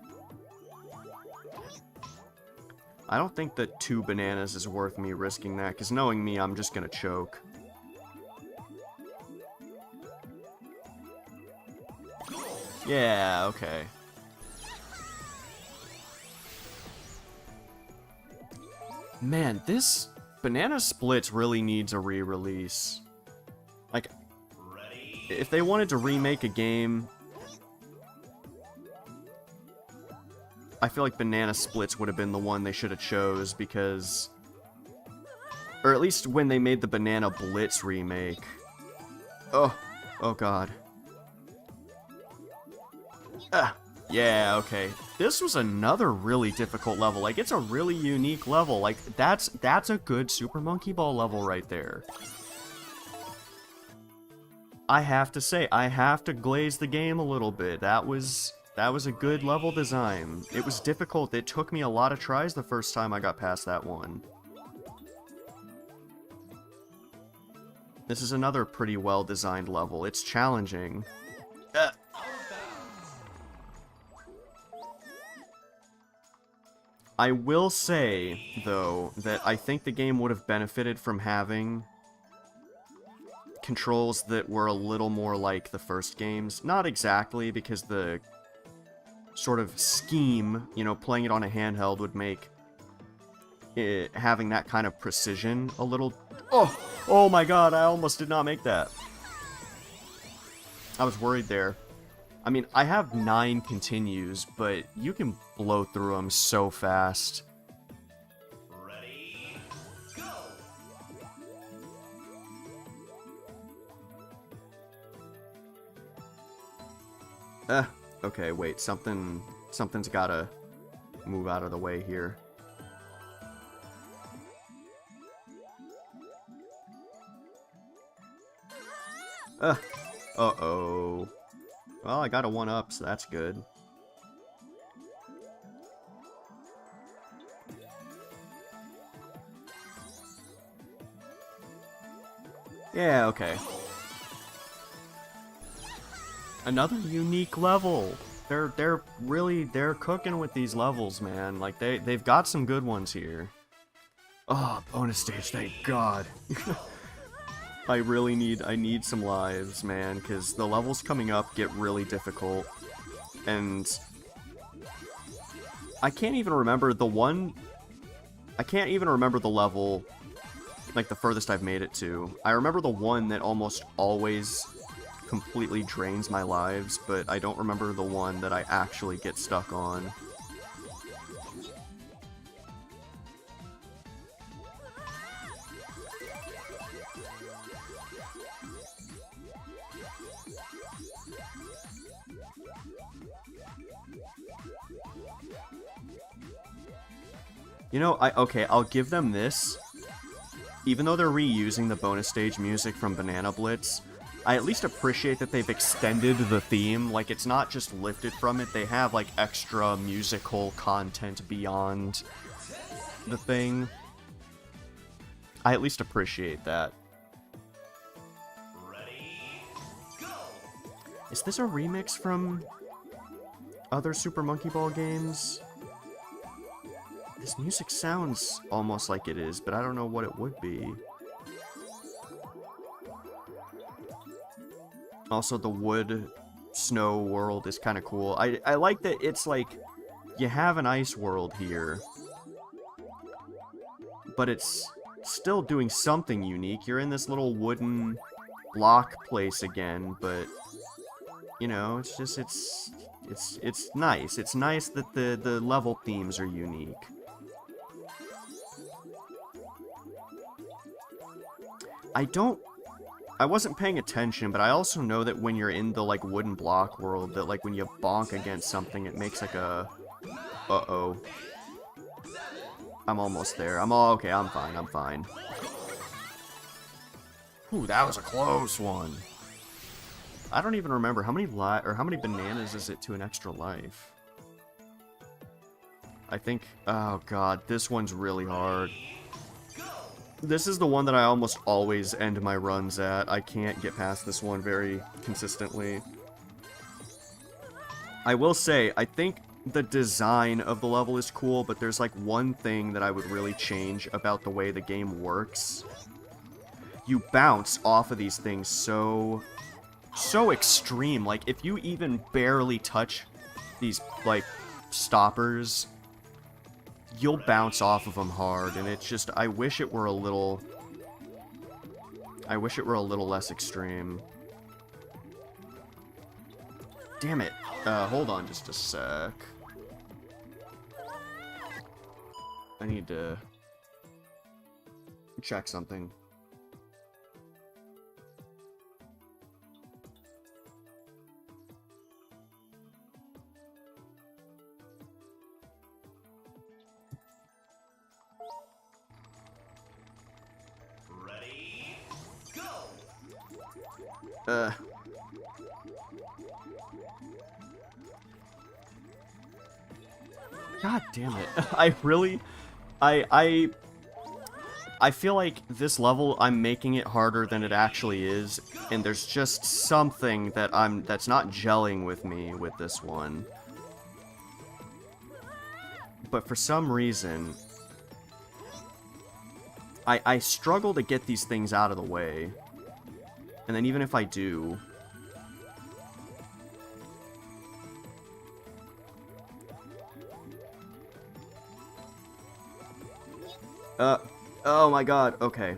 I don't think that 2 bananas is worth me risking that, because knowing me, I'm just gonna choke. Yeah, okay. Man, this Banana Splitz really needs a re-release. Like, if they wanted to remake a game, I feel like Banana Splitz would have been the one they should have chose, because... Or at least when they made the Banana Blitz remake. Oh god. Yeah, okay. This was another really difficult level. Like, it's a really unique level. Like, that's a good Super Monkey Ball level right there. I have to say, I have to glaze the game a little bit. That was a good level design. It was difficult. It took me a lot of tries the first time I got past that one. This is another pretty well-designed level. It's challenging. I will say, though, that I think the game would have benefited from having controls that were a little more like the first games. Not exactly, because the sort of scheme, you know, playing it on a handheld would make it, having that kind of precision a little... Oh my god, I almost did not make that. I was worried there. I mean, I have 9 continues, but you can blow through them so fast. Ready, go! Okay, wait, something Something's gotta move out of the way here. Uh-oh. Well, I got a 1-up, so that's good. Yeah, okay. Another unique level. They're really cooking with these levels, man. Like they've got some good ones here. Oh, bonus stage, thank God. I need some lives, man, because the levels coming up get really difficult. And I can't even remember the level, like the furthest I've made it to. I remember the one that almost always completely drains my lives, but I don't remember the one that I actually get stuck on. You know, I'll give them this. Even though they're reusing the bonus stage music from Banana Blitz, I at least appreciate that they've extended the theme. Like, it's not just lifted from it, they have, like, extra musical content beyond the thing. I at least appreciate that. Ready, go! Is this a remix from other Super Monkey Ball games? This music sounds almost like it is, but I don't know what it would be. Also, the wood snow world is kind of cool. I like that it's like, you have an ice world here, but it's still doing something unique. You're in this little wooden block place again, but, you know, it's just, it's nice. It's nice that the level themes are unique. I wasn't paying attention, but I also know that when you're in the, like, wooden block world, that, like, when you bonk against something, it makes, like, a... Uh-oh. I'm almost there. Okay, I'm fine. Ooh, that was a close one. I don't even remember how many how many bananas is it to an extra life. I think... Oh, God, this one's really hard. This is the one that I almost always end my runs at. I can't get past this one very consistently. I will say, I think the design of the level is cool, but there's like one thing that I would really change about the way the game works. You bounce off of these things so extreme. Like, if you even barely touch these, like, stoppers, you'll bounce off of them hard, and it's just, I wish it were a little less extreme. Damn it. Hold on just a sec. I need to check something. Ready, go! God damn it. I feel like this level, I'm making it harder than it actually is, and there's just something that's not gelling with me with this one. But for some reason, I struggle to get these things out of the way. And then even if I do... oh my god, okay.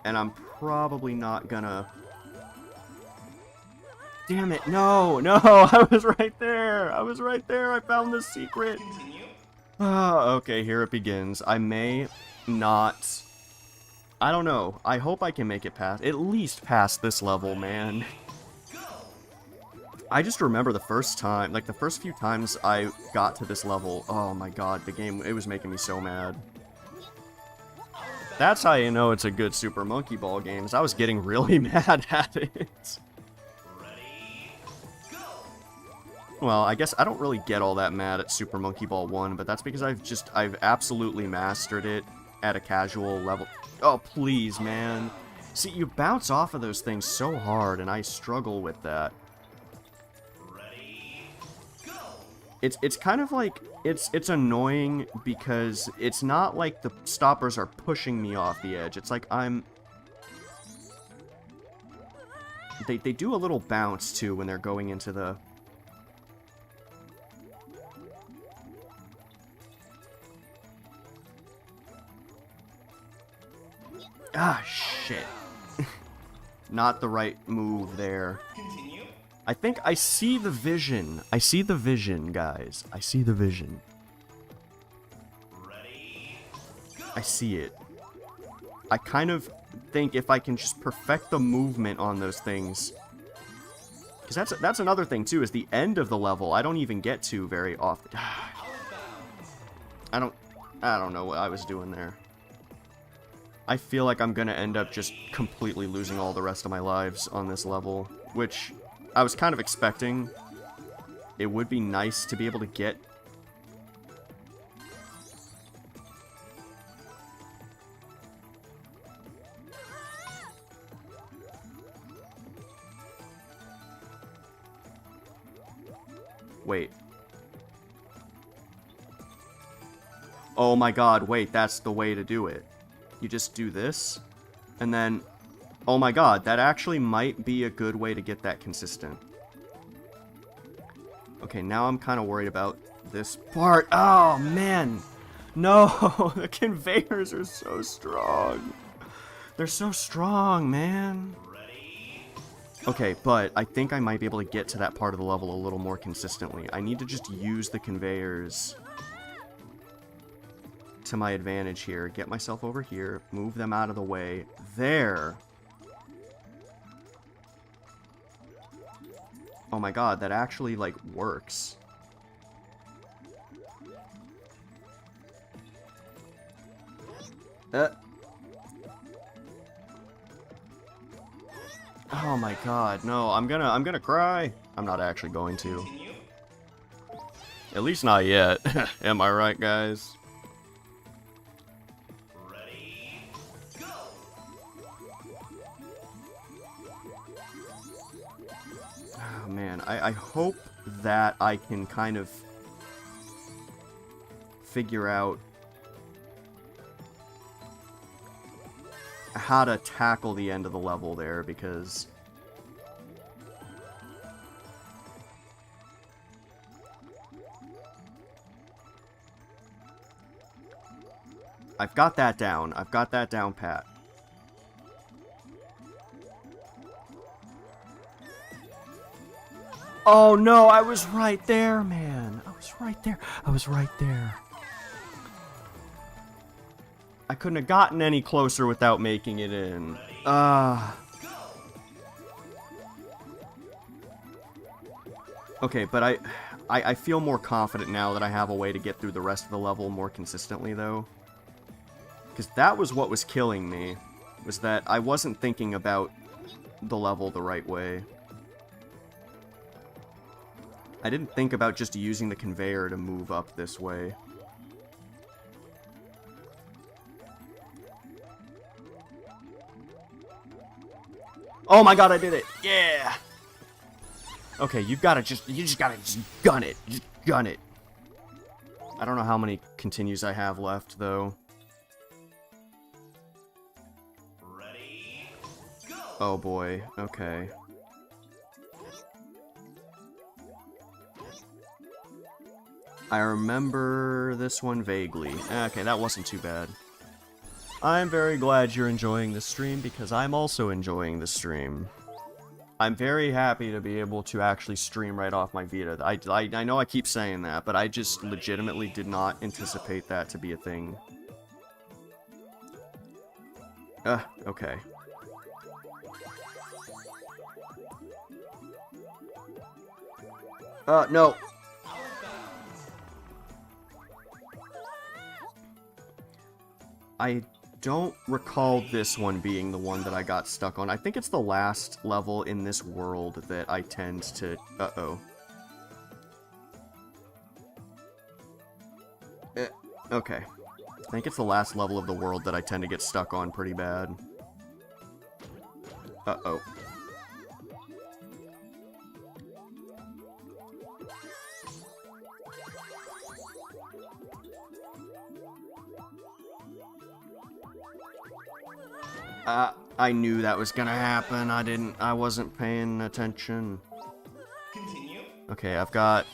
And I'm probably not gonna... Damn it, no, I was right there, I found the secret. Continue. Okay, here it begins. I may not... I don't know, I hope I can make it past, at least past this level, man. I just remember the first time, like the first few times I got to this level, oh my god, the game, it was making me so mad. That's how you know it's a good Super Monkey Ball game, is I was getting really mad at it. Ready, go! Well, I guess I don't really get all that mad at Super Monkey Ball 1, but that's because I've absolutely mastered it at a casual level. Oh, please, man. See, you bounce off of those things so hard, and I struggle with that. Ready, go! It's kind of like, it's annoying because it's not like the stoppers are pushing me off the edge. It's like They do a little bounce, too, when they're going into the... Ah, shit. Not the right move there. Continue. I think I see the vision. I see the vision, guys. I see the vision. Ready, go! I see it. I kind of think if I can just perfect the movement on those things... Because that's another thing, too, is the end of the level I don't even get to very often. I don't know what I was doing there. I feel like I'm gonna end up just completely losing all the rest of my lives on this level, which I was kind of expecting. It would be nice to be able to get... Wait. Oh my god, wait, that's the way to do it. You just do this, and then... Oh my god, that actually might be a good way to get that consistent. Okay, now I'm kind of worried about this part. Oh, man! No! The conveyors are so strong. They're so strong, man. Ready, Okay, but I think I might be able to get to that part of the level a little more consistently. I need to just use the conveyors to my advantage here. Get myself over here, move them out of the way. There! Oh my god, that actually, like, works. Oh my god, no, I'm gonna cry. I'm not actually going to. continue. At least not yet. Am I right, guys? Ready, go! Oh man, I hope that I can kind of figure out how to tackle the end of the level there, because I've got that down. I've got that down pat. Oh no, I was right there, man. I was right there. I was right there. I couldn't have gotten any closer without making it in. Okay, but I feel more confident now that I have a way to get through the rest of the level more consistently, though. Because that was what was killing me, was that I wasn't thinking about the level the right way. I didn't think about just using the conveyor to move up this way. Oh my god, I did it! Yeah! Okay, you just gotta gun it. Just gun it. I don't know how many continues I have left, though. Ready, go! Oh boy, okay. I remember this one vaguely. Okay, that wasn't too bad. I'm very glad you're enjoying the stream, because I'm also enjoying the stream. I'm very happy to be able to actually stream right off my Vita. I know I keep saying that, but I just legitimately did not anticipate that to be a thing. Okay. No. I don't recall this one being the one that I got stuck on. I think it's the last level in this world that I tend to... Uh-oh. Okay. I think it's the last level of the world that I tend to get stuck on pretty bad. Uh-oh. I knew that was gonna happen. I wasn't paying attention. Continue. Okay, I've got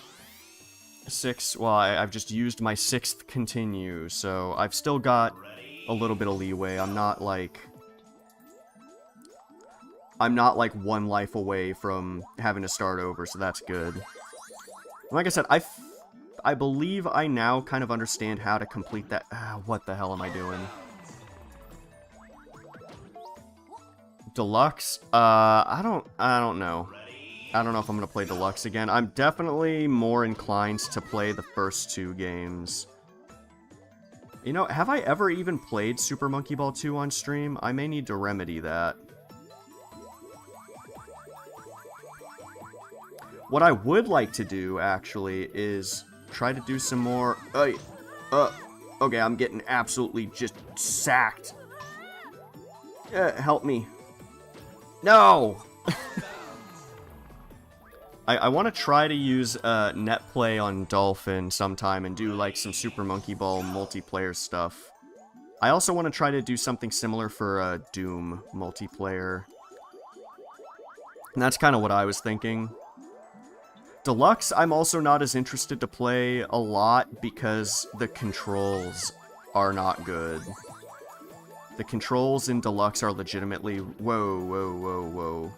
6, well, I've just used my 6th continue, so I've still got a little bit of leeway. I'm not like 1 life away from having to start over, so that's good. Like I said, I believe I now kind of understand how to complete that. What the hell am I doing? Deluxe? I don't know. I don't know if I'm gonna play Deluxe again. I'm definitely more inclined to play the first 2 games. You know, have I ever even played Super Monkey Ball 2 on stream? I may need to remedy that. What I would like to do, actually, is try to do some more... okay, I'm getting absolutely just sacked. Help me. No! I want to try to use net play on Dolphin sometime and do like some Super Monkey Ball multiplayer stuff. I also want to try to do something similar for Doom multiplayer. And that's kind of what I was thinking. Deluxe, I'm also not as interested to play a lot because the controls are not good. The controls in Deluxe are legitimately... Whoa.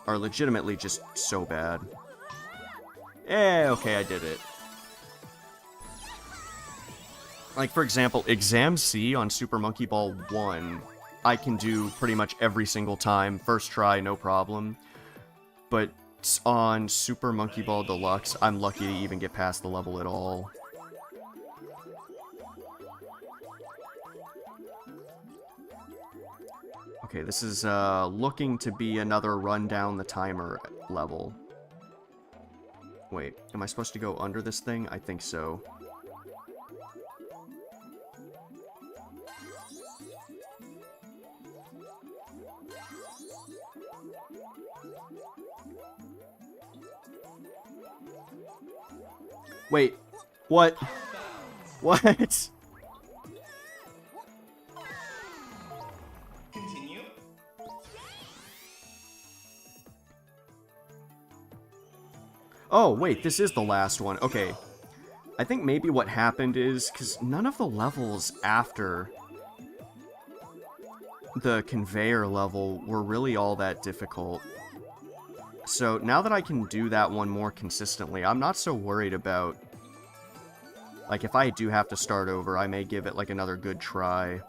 Are legitimately just so bad. Okay, I did it. Like, for example, Exam C on Super Monkey Ball 1, I can do pretty much every single time. First try, no problem. But on Super Monkey Ball Deluxe, I'm lucky to even get past the level at all. Okay, this is looking to be another run down the timer level. Wait, am I supposed to go under this thing? I think so. Wait, what? What? Continue. Oh, wait, this is the last one. Okay. I think maybe what happened is, because none of the levels after the conveyor level were really all that difficult. So now that I can do that one more consistently, I'm not so worried about... Like, if I do have to start over, I may give it, like, another good try.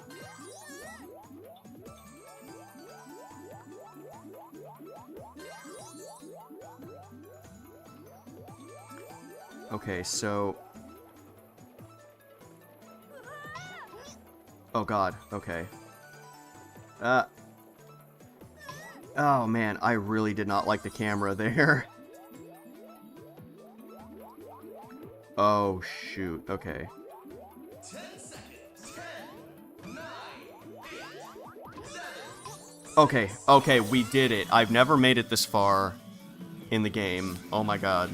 Okay, so... Oh god, okay. Oh man, I really did not like the camera there. Oh shoot, okay. 10 seconds. 10, 9, 8, 7. Okay, we did it. I've never made it this far in the game. Oh my god.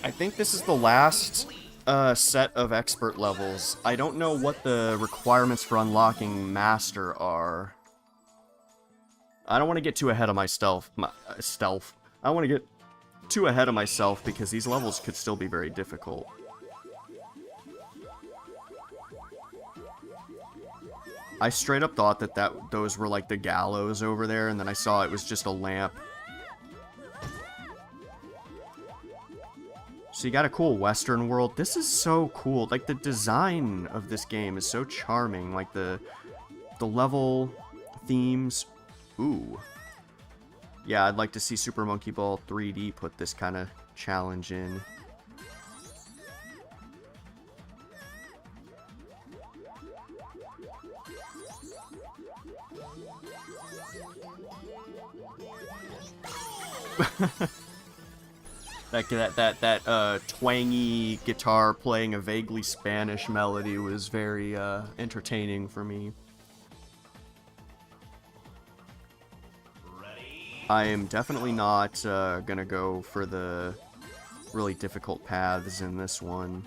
I think this is the last set of expert levels. I don't know what the requirements for unlocking master are. I don't want to get too ahead of my stealth. I don't want to get too ahead of myself because these levels could still be very difficult. I straight up thought that those were like the gallows over there, and then I saw it was just a lamp. So you got a cool western world. This is so cool. Like, the design of this game is so charming. Like, the level themes. Ooh. Yeah, I'd like to see Super Monkey Ball 3D put this kind of challenge in. that twangy guitar playing a vaguely Spanish melody was very entertaining for me. I am definitely not gonna go for the really difficult paths in this one.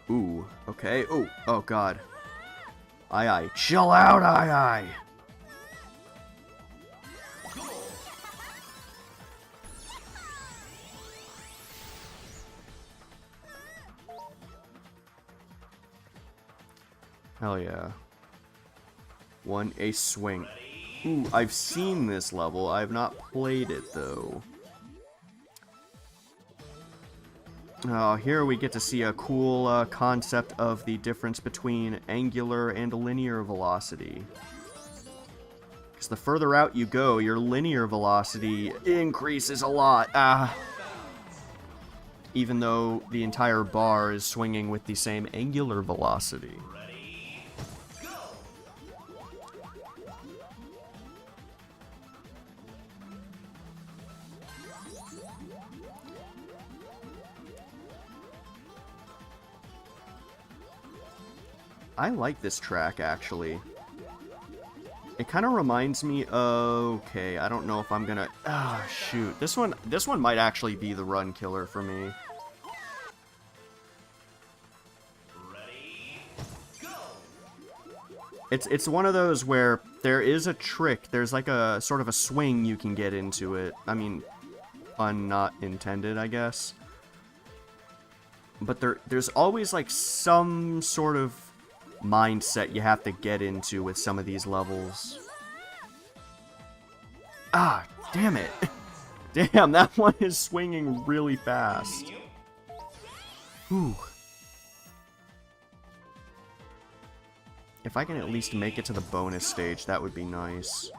Ooh, okay. Ooh, oh god. Aye. Chill out, aye. Hell yeah. One ace swing. Ooh, I've seen this level. I have not played it, though. Oh, here we get to see a cool concept of the difference between angular and linear velocity. Because the further out you go, your linear velocity increases a lot. Even though the entire bar is swinging with the same angular velocity. I like this track, actually. It kind of reminds me of... Okay, I don't know if I'm gonna... Ah, shoot. This one might actually be the run killer for me. It's one of those where there is a trick. There's like a sort of a swing you can get into it. I mean, pun not intended, I guess. But there's always like some sort of mindset you have to get into with some of these levels. Ah, damn it. Damn, that one is swinging really fast. Ooh. If I can at least make it to the bonus stage, that would be nice.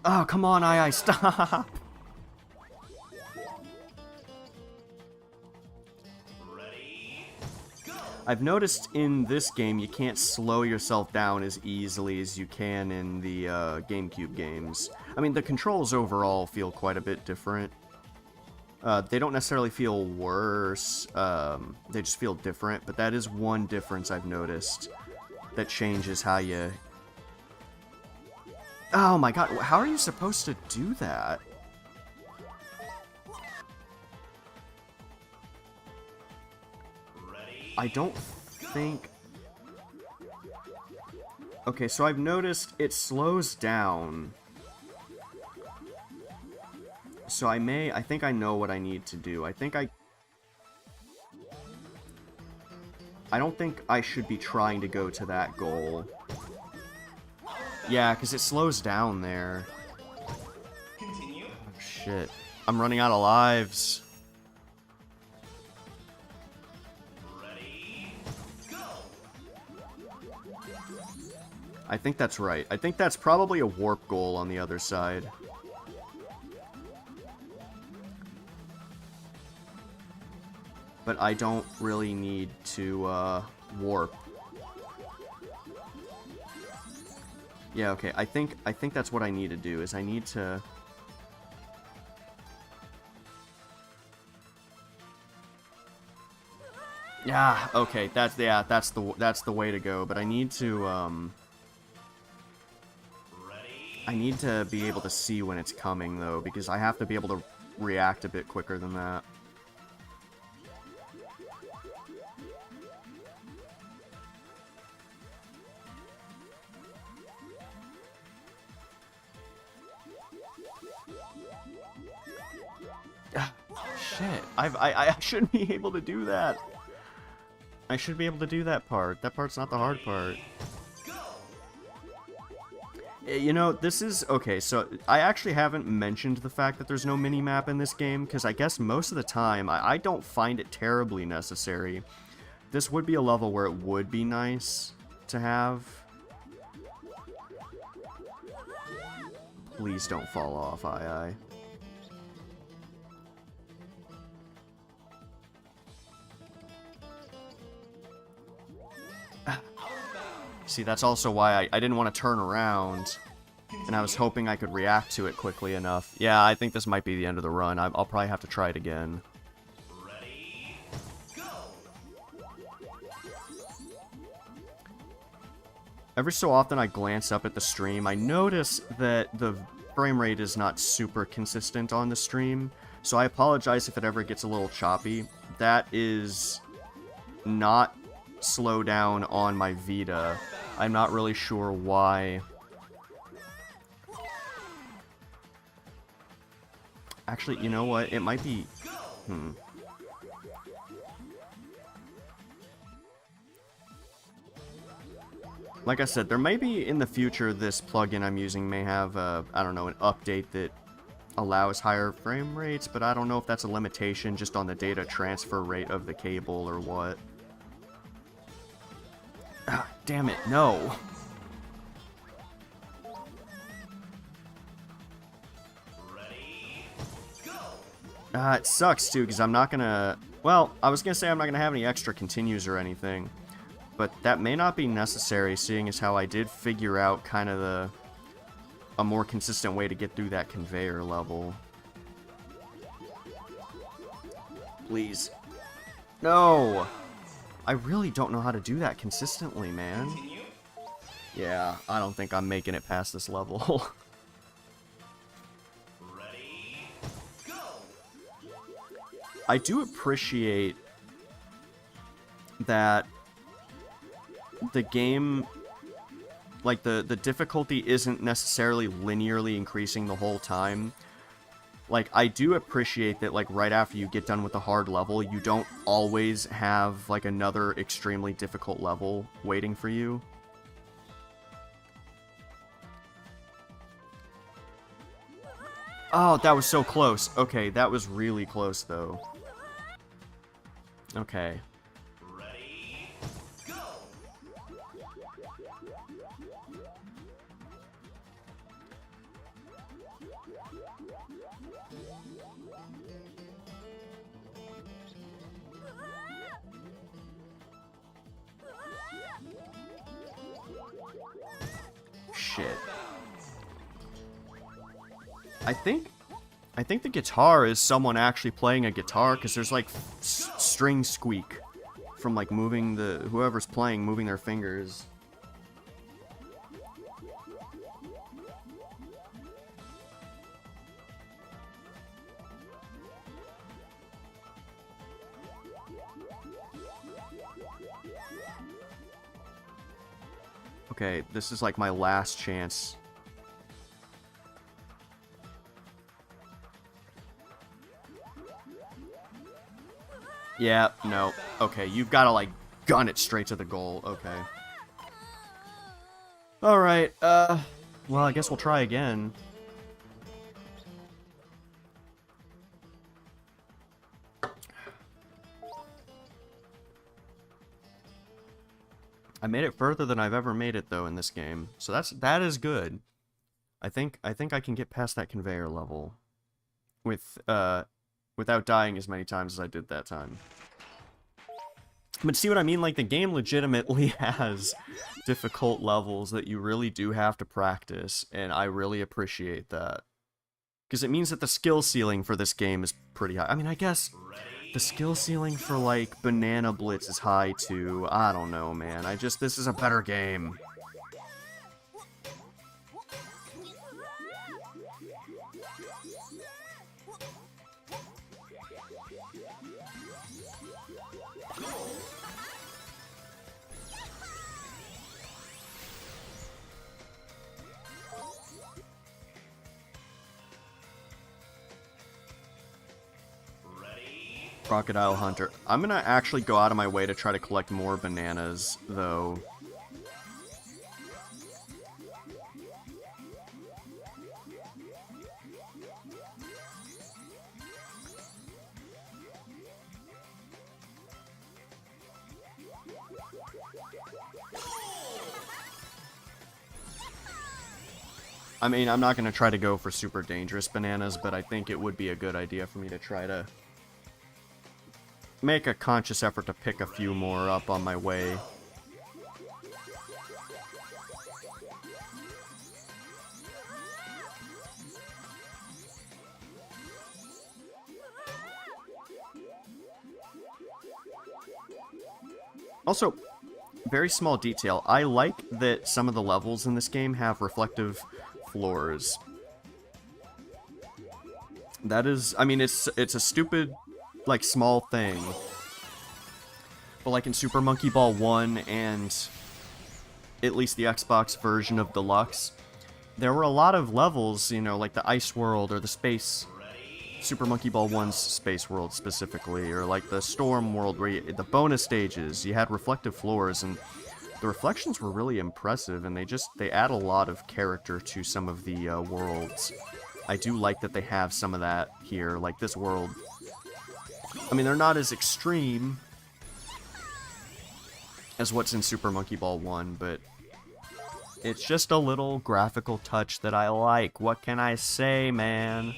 Oh, come on, I stop! I've noticed in this game you can't slow yourself down as easily as you can in the GameCube games. I mean, the controls overall feel quite a bit different. They don't necessarily feel worse, they just feel different, but that is one difference I've noticed that changes how you... Oh my god, how are you supposed to do that? I don't think... Okay, so I've noticed it slows down. So I think I know what I need to do. I don't think I should be trying to go to that goal. Yeah, because it slows down there. Continue. Oh, shit. I'm running out of lives. Ready, go. I think that's right. I think that's probably a warp goal on the other side. But I don't really need to warp. Yeah, okay. I think that's what I need to do. Is I need to... Yeah, okay. That's the way to go. But I need to I need to be able to see when it's coming though, because I have to be able to react a bit quicker than that. Shit, I shouldn't be able to do that. I should be able to do that part. That part's not the hard part. You know, this is... Okay, so I actually haven't mentioned the fact that there's no mini-map in this game, because I guess most of the time I don't find it terribly necessary. This would be a level where it would be nice to have. Please don't fall off, aye. See, that's also why I didn't want to turn around, and I was hoping I could react to it quickly enough. Yeah, I think this might be the end of the run. I'll probably have to try it again. Ready, go. Every so often I glance up at the stream. I notice that the frame rate is not super consistent on the stream, so I apologize if it ever gets a little choppy. That is not slow down on my Vita. I'm not really sure why. Actually, you know what? It might be... Like I said, there may be in the future this plugin I'm using may have, I don't know, an update that allows higher frame rates, but I don't know if that's a limitation just on the data transfer rate of the cable or what. Ah, damn it, no. Ready, go. It sucks too, because I'm not gonna... Well, I was gonna say I'm not gonna have any extra continues or anything, but that may not be necessary, seeing as how I did figure out kind of a more consistent way to get through that conveyor level. Please. No! I really don't know how to do that consistently, man. Continue. Yeah, I don't think I'm making it past this level. Ready, go. I do appreciate that the game, like the difficulty isn't necessarily linearly increasing the whole time. Like, I do appreciate that, like, right after you get done with the hard level, you don't always have, like, another extremely difficult level waiting for you. Oh, that was so close. Okay, that was really close, though. Okay. Ready, go. Shit. I think the guitar is someone actually playing a guitar, because there's like string squeak from like moving whoever's playing, moving their fingers. Okay, this is like my last chance. Yeah, no. Okay, you've got to, like, gun it straight to the goal. Okay. Alright, well, I guess we'll try again. I made it further than I've ever made it, though, in this game. So that is good. I think I can get past that conveyor level with, without dying as many times as I did that time. But see what I mean? Like, the game legitimately has difficult levels that you really do have to practice, and I really appreciate that. Because it means that the skill ceiling for this game is pretty high. I mean, I guess the skill ceiling for, like, Banana Blitz is high, too. I don't know, man. This is a better game. Crocodile Hunter. I'm gonna actually go out of my way to try to collect more bananas, though. I mean, I'm not going to try to go for super dangerous bananas, but I think it would be a good idea for me to try to make a conscious effort to pick a few more up on my way. Also, very small detail. I like that some of the levels in this game have reflective floors. That is, I mean, it's a stupid, like, small thing. But like in Super Monkey Ball 1 and at least the Xbox version of Deluxe, there were a lot of levels, you know, like the Ice World or the Space, Super Monkey Ball 1's Space World specifically, or like the Storm World where the bonus stages, you had reflective floors, and the reflections were really impressive, and they add a lot of character to some of the worlds. I do like that they have some of that here, like this world. I mean, they're not as extreme as what's in Super Monkey Ball 1, but it's just a little graphical touch that I like. What can I say, man?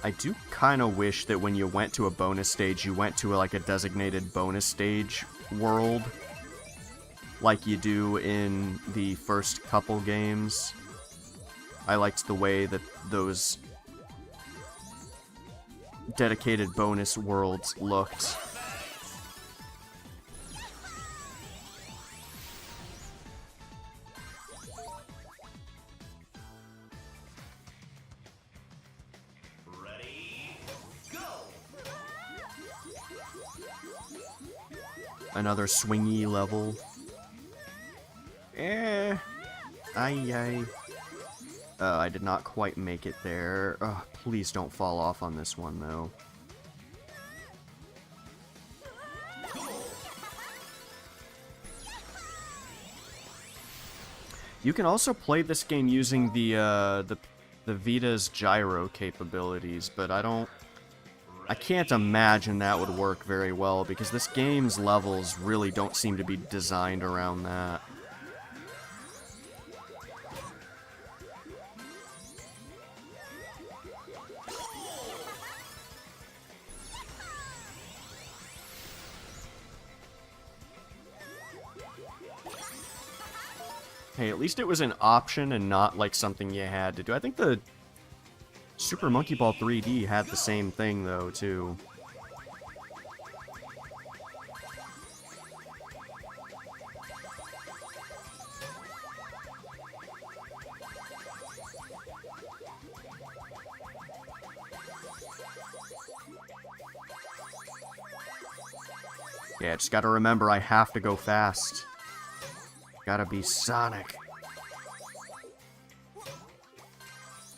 I do kind of wish that when you went to a bonus stage, you went to like a designated bonus stage world, like you do in the first couple games. I liked the way that those dedicated bonus worlds looked. Another swingy level. I did not quite make it there. Please don't fall off on this one, though. You can also play this game using the Vita's gyro capabilities, but I can't imagine that would work very well, because this game's levels really don't seem to be designed around that. Hey, at least it was an option and not like something you had to do. I think the Super Monkey Ball 3D had the same thing, though, too. Yeah, just gotta remember I have to go fast. Gotta be Sonic.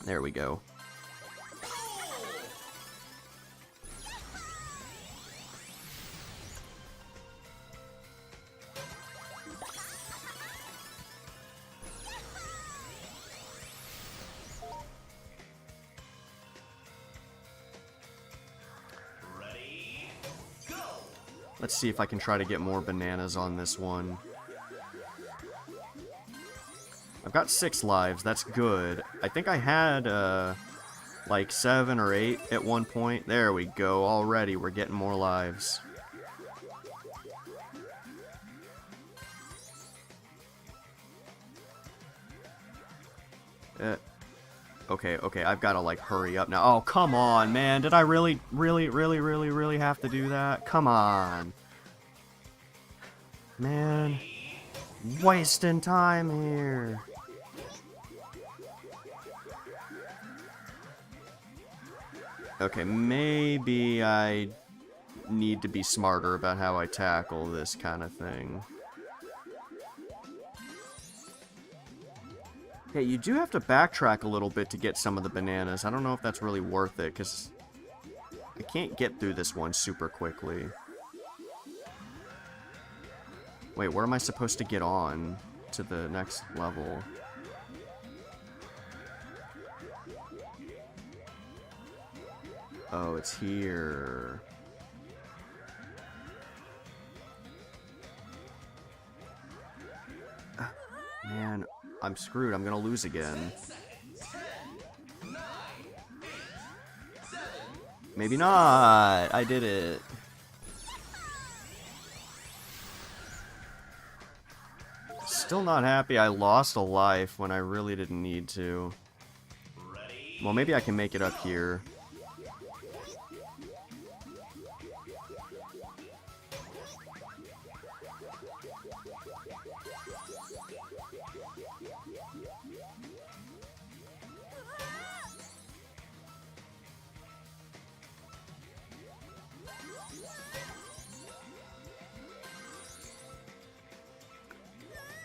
There we go. Let's see if I can try to get more bananas on this one. I've got 6 lives, that's good. I think I had, like 7 or 8 at one point. There we go, already we're getting more lives. Okay, I've got to, like, hurry up now. Oh, come on, man. Did I really have to do that? Come on. Man. Wasting time here. Okay, maybe I need to be smarter about how I tackle this kind of thing. Okay, you do have to backtrack a little bit to get some of the bananas. I don't know if that's really worth it, because I can't get through this one super quickly. Wait, where am I supposed to get on to the next level? Oh, it's here. Man, I'm screwed. I'm gonna lose again. Maybe not. I did it. Still not happy I lost a life when I really didn't need to. Well, maybe I can make it up here.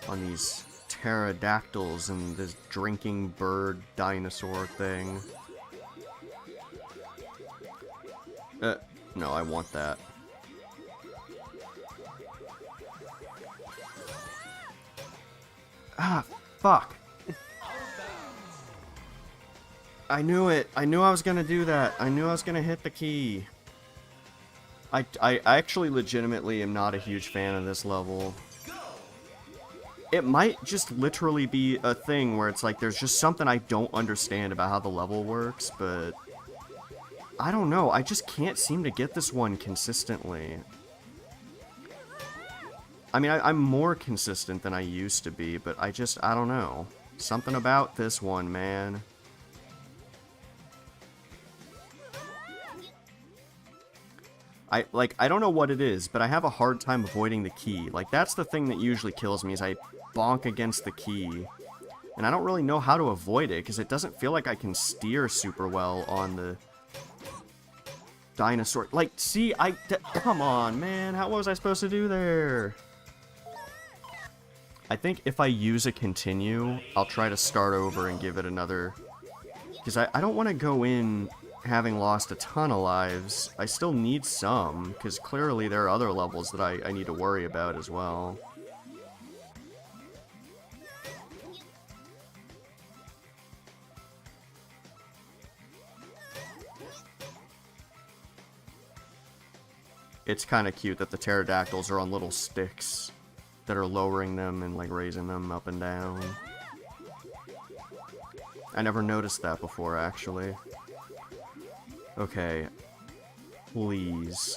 On these pterodactyls and this drinking bird dinosaur thing. No, I want that. Ah, fuck. I knew it. I knew I was gonna do that. I knew I was gonna hit the key. I actually legitimately am not a huge fan of this level. It might just literally be a thing where it's like there's just something I don't understand about how the level works, but I don't know. I just can't seem to get this one consistently. I mean, I'm more consistent than I used to be, but I don't know. Something about this one, man. I don't know what it is, but I have a hard time avoiding the key. Like, that's the thing that usually kills me, is I bonk against the key. And I don't really know how to avoid it, because it doesn't feel like I can steer super well on the dinosaur. Like, see, come on, man. How was I supposed to do there? I think if I use a continue, I'll try to start over and give it another... Because I don't want to go in having lost a ton of lives. I still need some, because clearly there are other levels that I need to worry about as well. It's kind of cute that the pterodactyls are on little sticks that are lowering them and like raising them up and down. I never noticed that before, actually. Okay. Please.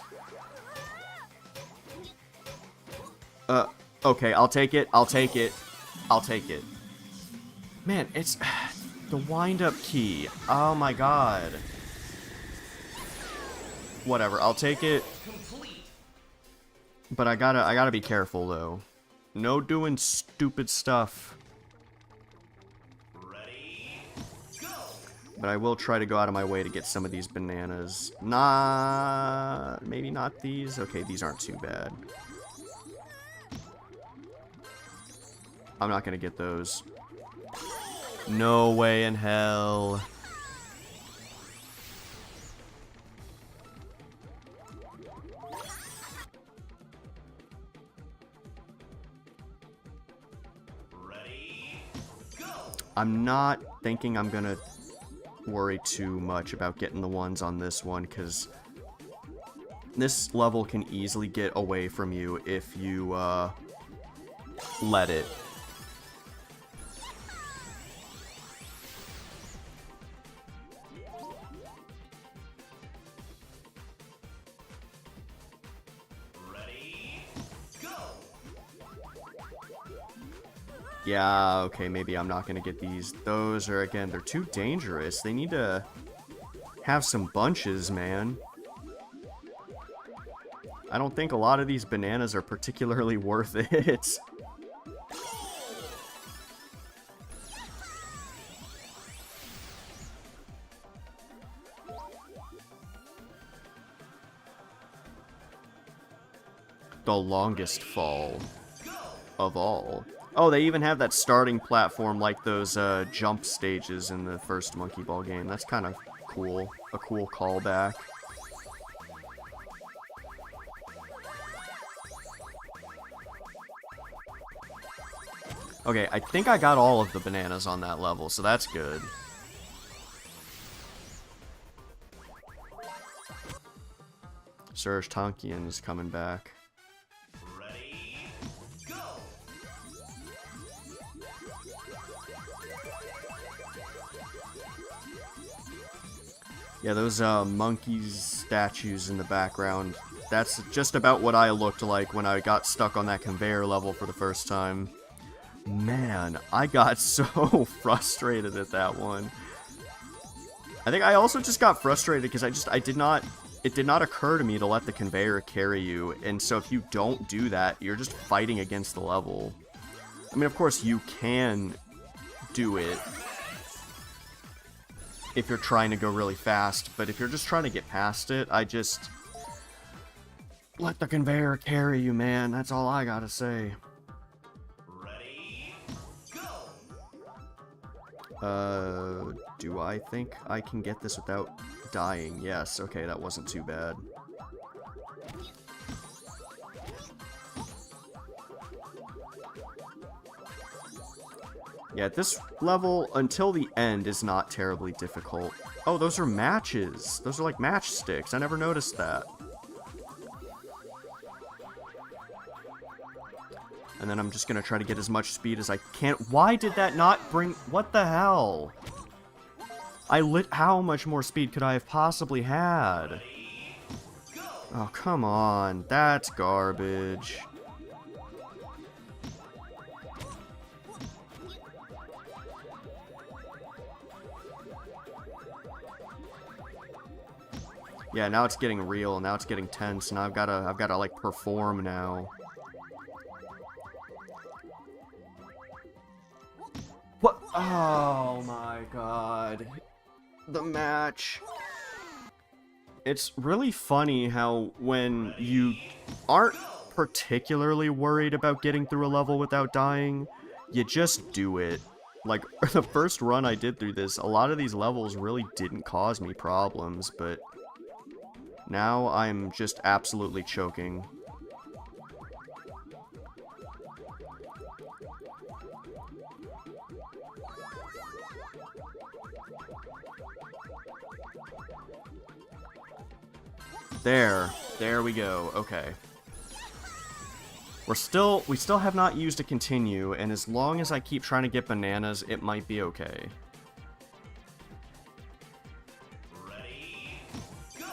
Okay, I'll take it. I'll take it. I'll take it. Man, it's the wind-up key. Oh my god. Whatever, I'll take it. But I gotta be careful, though. No doing stupid stuff. But I will try to go out of my way to get some of these bananas. Maybe not these. Okay, these aren't too bad. I'm not gonna get those. No way in hell. I'm not thinking I'm gonna worry too much about getting the ones on this one, because this level can easily get away from you if you let it. Yeah, okay, maybe I'm not gonna get these. Those are, again, they're too dangerous. They need to have some bunches, man. I don't think a lot of these bananas are particularly worth it. The longest fall of all. Oh, they even have that starting platform like those jump stages in the first Monkey Ball game. That's kind of cool. A cool callback. Okay, I think I got all of the bananas on that level, so that's good. Serge Tankian's coming back. Yeah, those monkeys statues in the background. That's just about what I looked like when I got stuck on that conveyor level for the first time. Man, I got so frustrated at that one. I think I also just got frustrated because it did not occur to me to let the conveyor carry you, and so if you don't do that, you're just fighting against the level. I mean, of course, you can do it if you're trying to go really fast, but if you're just trying to get past it, I just let the conveyor carry you, man. That's all I gotta say. Ready, go! Do I think I can get this without dying? Yes, okay, that wasn't too bad. Yeah, this level, until the end, is not terribly difficult. Oh, those are matches. Those are like matchsticks. I never noticed that. And then I'm just gonna try to get as much speed as I can. Why did that not bring... What the hell? How much more speed could I have possibly had? Oh, come on. That's garbage. Yeah, now it's getting real. Now it's getting tense. Now I've gotta like perform now. What? Oh my god. The match. It's really funny how when you aren't particularly worried about getting through a level without dying, you just do it. Like, the first run I did through this, a lot of these levels really didn't cause me problems, but now I'm just absolutely choking. There we go. Okay. We still have not used a continue, and as long as I keep trying to get bananas, it might be okay. ready, go!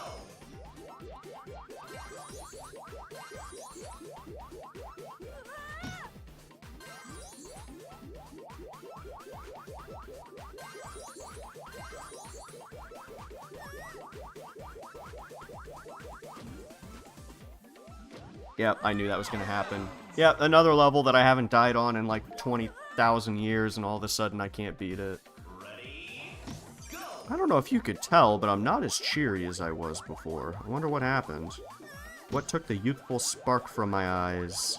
Yep, I knew that was gonna happen. Yep, another level that I haven't died on in like 20,000 years, and all of a sudden I can't beat it. Ready, go! I don't know if you could tell, but I'm not as cheery as I was before. I wonder what happened. What took the youthful spark from my eyes?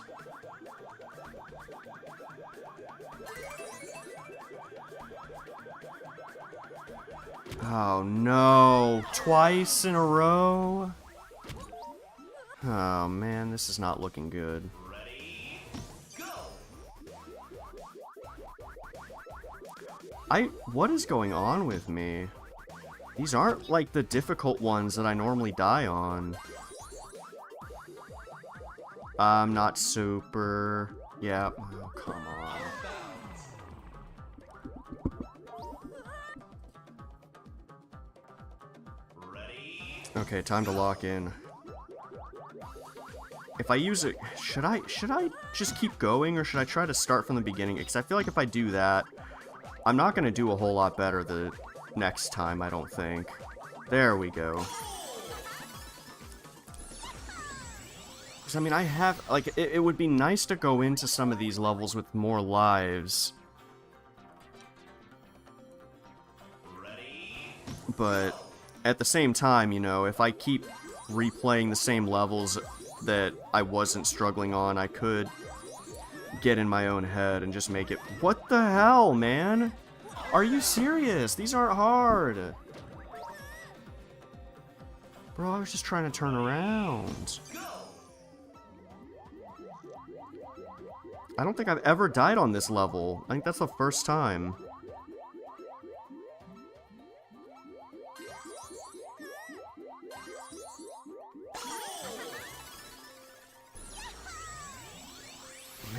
Oh no, twice in a row? Oh man, this is not looking good. Ready, go! What is going on with me? These aren't like the difficult ones that I normally die on. I'm not super... Yeah, oh, come on. Ready, Okay, time to lock in. If I use it, should I just keep going, or should I try to start from the beginning? Because I feel like if I do that, I'm not going to do a whole lot better the next time, I don't think. There we go. Because, I mean, I have, like, it would be nice to go into some of these levels with more lives. ready, But at the same time, you know, if I keep replaying the same levels that I wasn't struggling on, I could get in my own head and just make it... What the hell, man? Are you serious? These aren't hard. Bro, I was just trying to turn around. I don't think I've ever died on this level. I think that's the first time.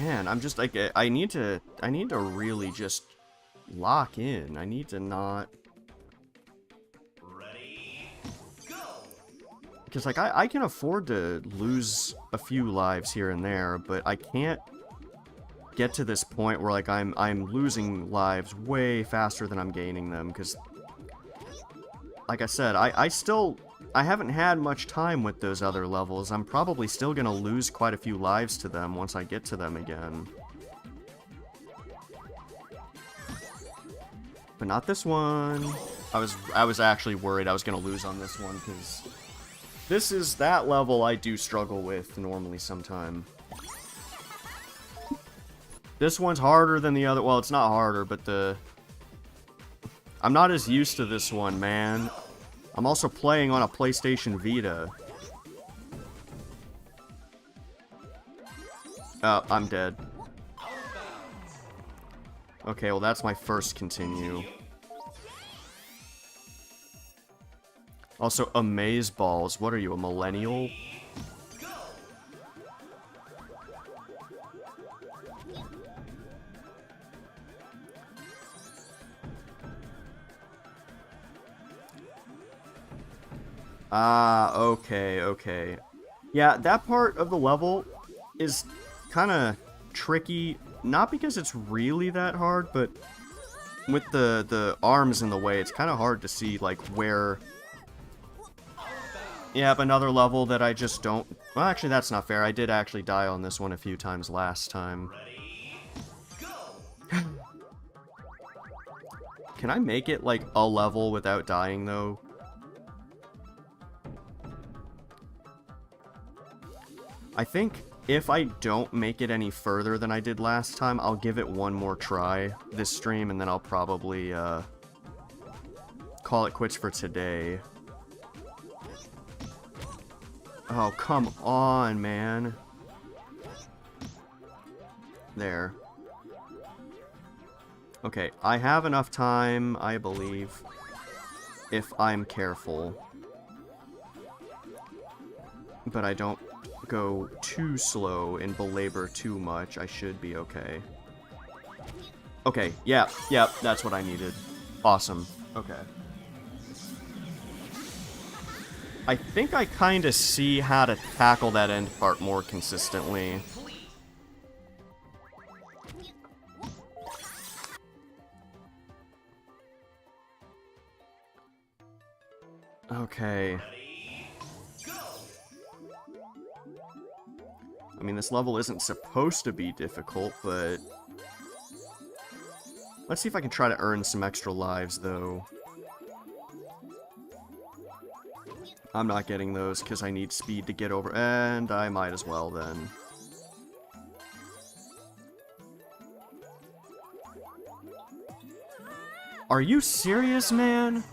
Man, I'm just like, I need to really just lock in. I need to not... ready, Because, like, I can afford to lose a few lives here and there, but I can't get to this point where, like, I'm losing lives way faster than I'm gaining them, because, like I said, I haven't had much time with those other levels. I'm probably still gonna lose quite a few lives to them once I get to them again. But not this one. I was actually worried I was gonna lose on this one, because this is that level I do struggle with normally sometime. This one's harder than the other. Well, it's not harder, but I'm not as used to this one, man. I'm also playing on a PlayStation Vita. Oh, I'm dead. Okay, well that's my first continue. Also, amaze balls. What are you, a millennial? Ah, okay, okay. Yeah, that part of the level is kind of tricky, not because it's really that hard, but with the arms in the way, it's kind of hard to see, like, where... Yep, another level that I just don't... Well, actually, that's not fair. I did actually die on this one a few times last time. Can I make it, like, a level without dying, though? I think if I don't make it any further than I did last time, I'll give it one more try this stream, and then I'll probably, call it quits for today. Oh, come on, man. There. Okay, I have enough time, I believe, if I'm careful. But I don't go too slow and belabor too much. I should be okay. Okay, yeah, that's what I needed. Awesome. Okay. I think I kind of see how to tackle that end part more consistently. Okay. I mean, this level isn't supposed to be difficult, but... Let's see if I can try to earn some extra lives, though. I'm not getting those because I need speed to get over, and I might as well then. Are you serious, man?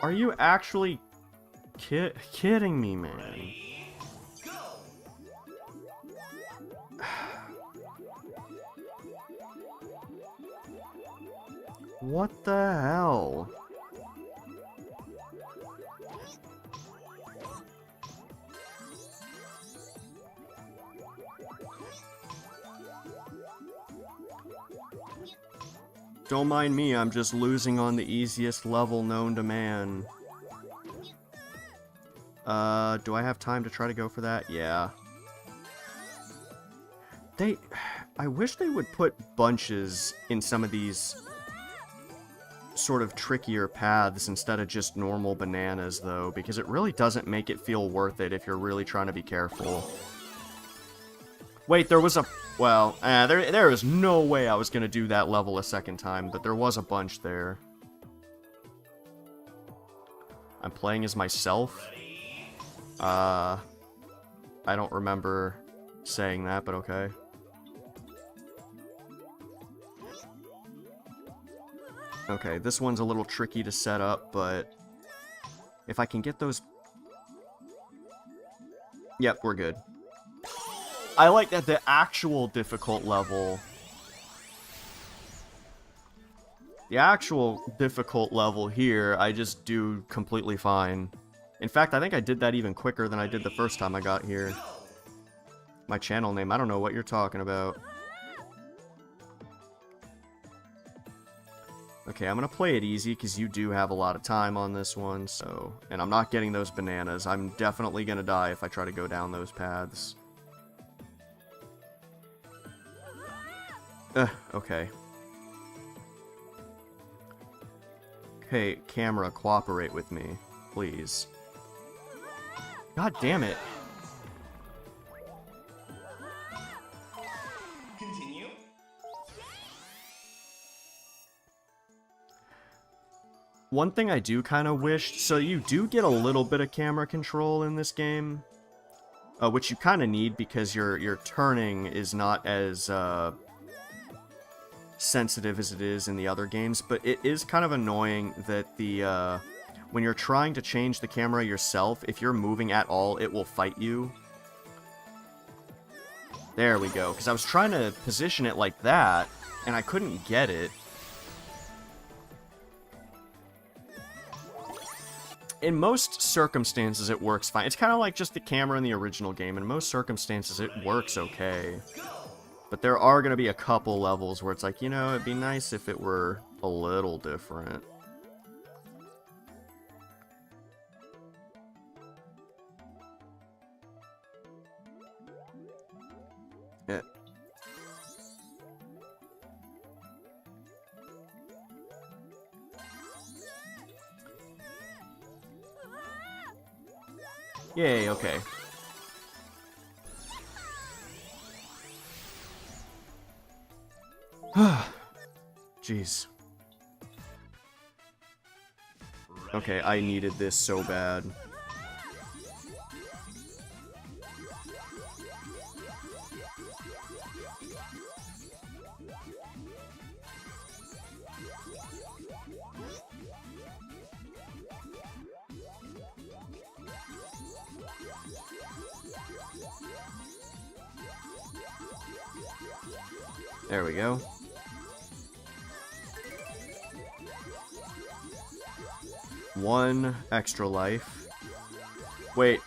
Are you actually kidding me, man? What the hell? Don't mind me, I'm just losing on the easiest level known to man. Do I have time to try to go for that? Yeah. I wish they would put bunches in some of these sort of trickier paths instead of just normal bananas, though, because it really doesn't make it feel worth it if you're really trying to be careful. Wait, there was a... Well, there is no way I was going to do that level a second time, but there was a bunch there. I'm playing as myself? I don't remember saying that, but okay. Okay, this one's a little tricky to set up, but if I can get those... Yep, we're good. I like that the actual difficult level... The actual difficult level here, I just do completely fine. In fact, I think I did that even quicker than I did the first time I got here. My channel name, I don't know what you're talking about. Okay, I'm gonna play it easy because you do have a lot of time on this one, so... And I'm not getting those bananas. I'm definitely gonna die if I try to go down those paths. Okay. Okay, camera, cooperate with me, please. God damn it. Continue. One thing I do kind of wish, so you do get a little bit of camera control in this game, which you kind of need because your turning is not as sensitive as it is in the other games, but it is kind of annoying that the when you're trying to change the camera yourself, if you're moving at all, it will fight you. There we go, because I was trying to position it like that, and I couldn't get it. In most circumstances, it works fine. It's kind of like just the camera in the original game. In most circumstances, it works okay. But there are going to be a couple levels where it's like, you know, it'd be nice if it were a little different. Yeah. Yay, okay. Jeez. Okay, I needed this so bad. There we go. One extra life. Wait,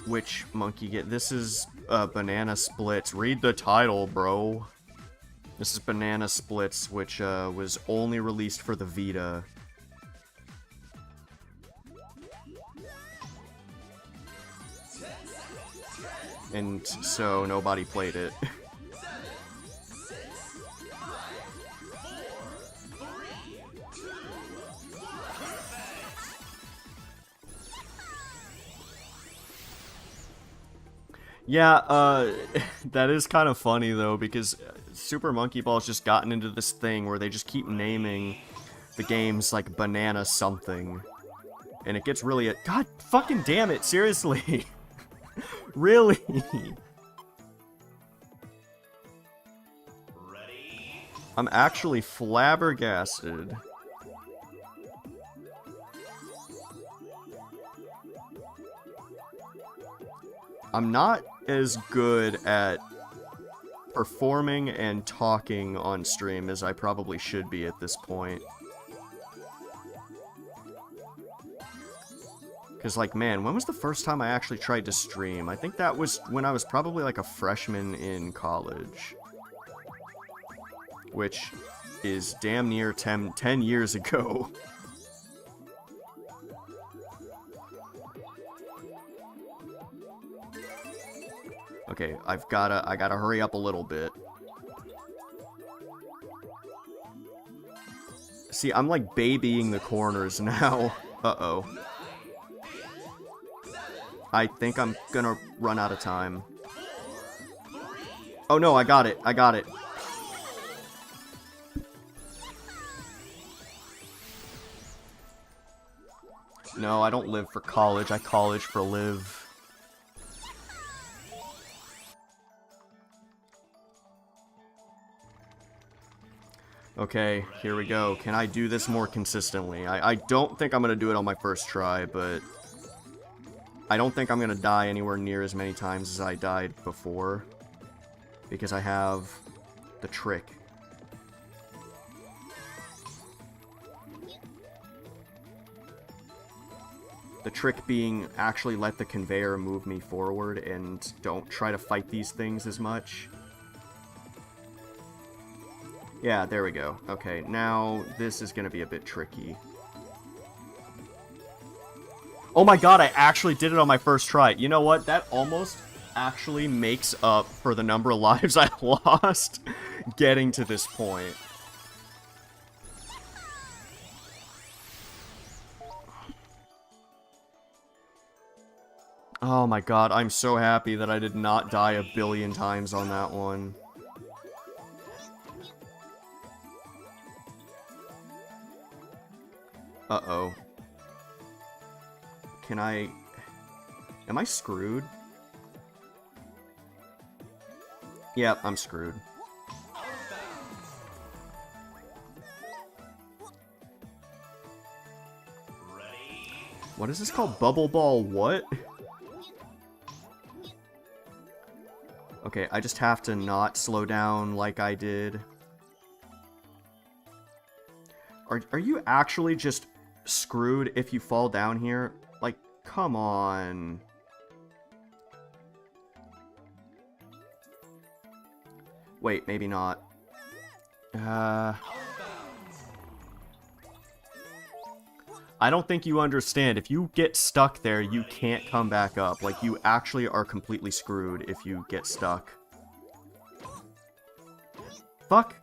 which monkey get? This is, Banana Splitz. Read the title, bro. This is Banana Splitz, which, was only released for the Vita. And so nobody played it. Yeah, that is kind of funny, though, because Super Monkey Ball's just gotten into this thing where they just keep naming the games like Banana something. And it gets really... God fucking damn it, seriously! Really? Ready? I'm actually flabbergasted. I'm not as good at performing and talking on stream as I probably should be at this point. Because, like, man, when was the first time I actually tried to stream? I think that was when I was probably, like, a freshman in college. Which is damn near 10 years ago. Okay, I gotta hurry up a little bit. See, I'm like babying the corners now. Uh-oh. I think I'm gonna run out of time. Oh no, I got it. I got it. No, I don't live for college. I college for live. Okay, here we go. Can I do this more consistently? I don't think I'm gonna do it on my first try, but... I don't think I'm gonna die anywhere near as many times as I died before. Because I have the trick. The trick being actually let the conveyor move me forward and don't try to fight these things as much. Yeah, there we go. Okay, now this is gonna be a bit tricky. Oh my god, I actually did it on my first try. You know what? That almost actually makes up for the number of lives I lost getting to this point. Oh my god, I'm so happy that I did not die a billion times on that one. Uh-oh. Can I... Am I screwed? Yep, I'm screwed. What is this called? Bubble ball what? Okay, I just have to not slow down like I did. Are you actually just screwed if you fall down here? Like, come on. Wait, maybe not. I don't think you understand. If you get stuck there, you can't come back up. Like, you actually are completely screwed if you get stuck. Fuck.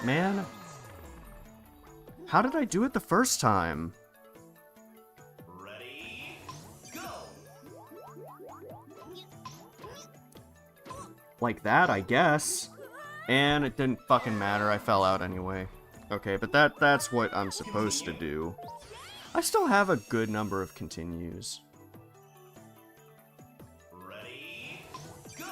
Man. How did I do it the first time? Ready, go! Like that, I guess. And it didn't fucking matter. I fell out anyway. Okay, but that's what I'm supposed to do. I still have a good number of continues. Ready, go!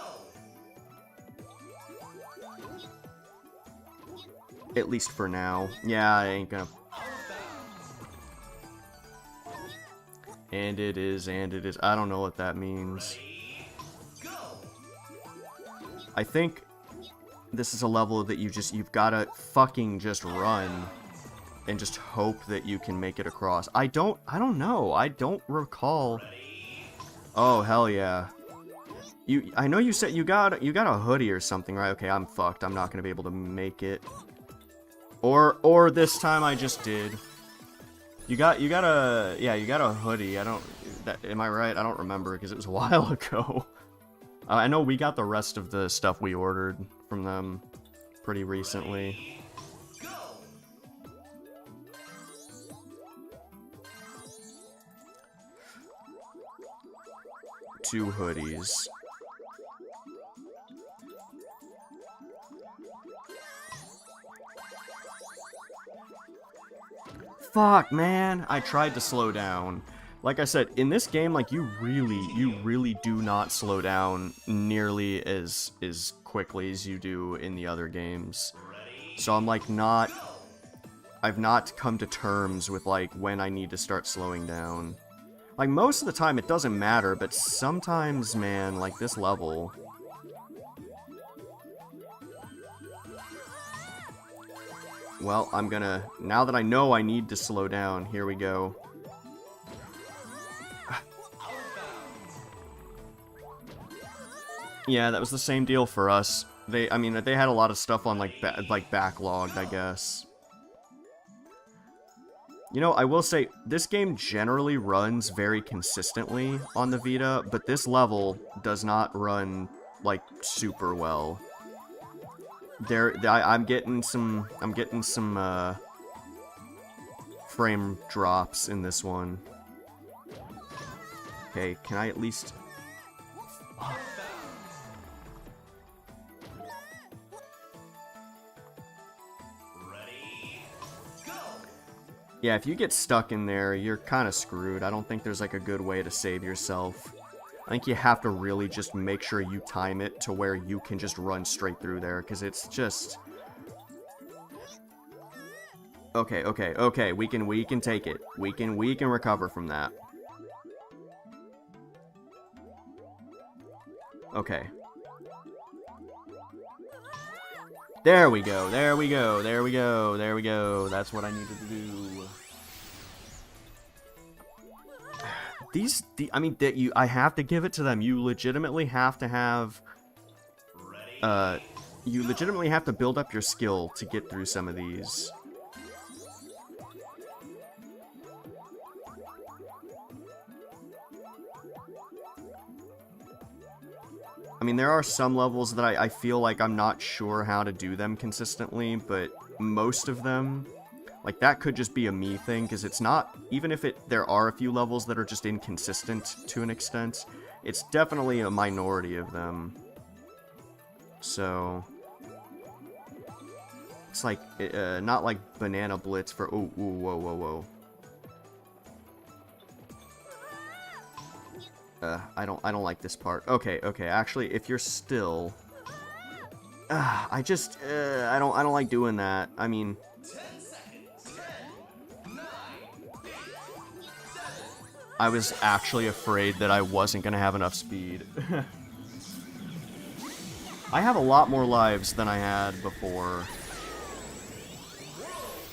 At least for now. Yeah, I ain't gonna... And it is, and it is. I don't know what that means. I think this is a level that you've gotta fucking just run and just hope that you can make it across. I don't know. I don't recall. Oh, hell yeah. I know you said you got a hoodie or something, right? Okay, I'm fucked. I'm not gonna be able to make it. Or this time I just did. You got a hoodie. Am I right? I don't remember because it was a while ago. I know we got the rest of the stuff we ordered from them pretty recently. Two hoodies. Fuck, man. I tried to slow down. Like I said, in this game, like, you really do not slow down nearly as quickly as you do in the other games. So I'm, like, I've not come to terms with, like, when I need to start slowing down. Like, most of the time it doesn't matter, but sometimes, man, like, this level... Well, I'm gonna... Now that I know I need to slow down, here we go. Yeah, that was the same deal for us. I mean, they had a lot of stuff on, like backlogged, I guess. You know, I will say, this game generally runs very consistently on the Vita, but this level does not run, like, super well. I'm getting some frame drops in this one. Okay, can I at least... Yeah, if you get stuck in there, you're kind of screwed. I don't think there's, like, a good way to save yourself. I think you have to really just make sure you time it to where you can just run straight through there, because it's just... Okay, we can take it. We can recover from that. Okay. There we go, there we go, there we go, there we go. That's what I needed to do. I have to give it to them. You legitimately have to have, You legitimately have to build up your skill to get through some of these. I mean, there are some levels that I feel like I'm not sure how to do them consistently, but most of them, like, that could just be a me thing, because it's not, even if there are a few levels that are just inconsistent to an extent, it's definitely a minority of them. So, it's like, not like Banana Blitz for, oh, ooh, whoa, whoa, whoa. I don't like this part. Okay, actually, if you're still... I don't like doing that. I mean... 10 seconds. 10, 9, 8, 7, I was actually afraid that I wasn't gonna have enough speed. I have a lot more lives than I had before.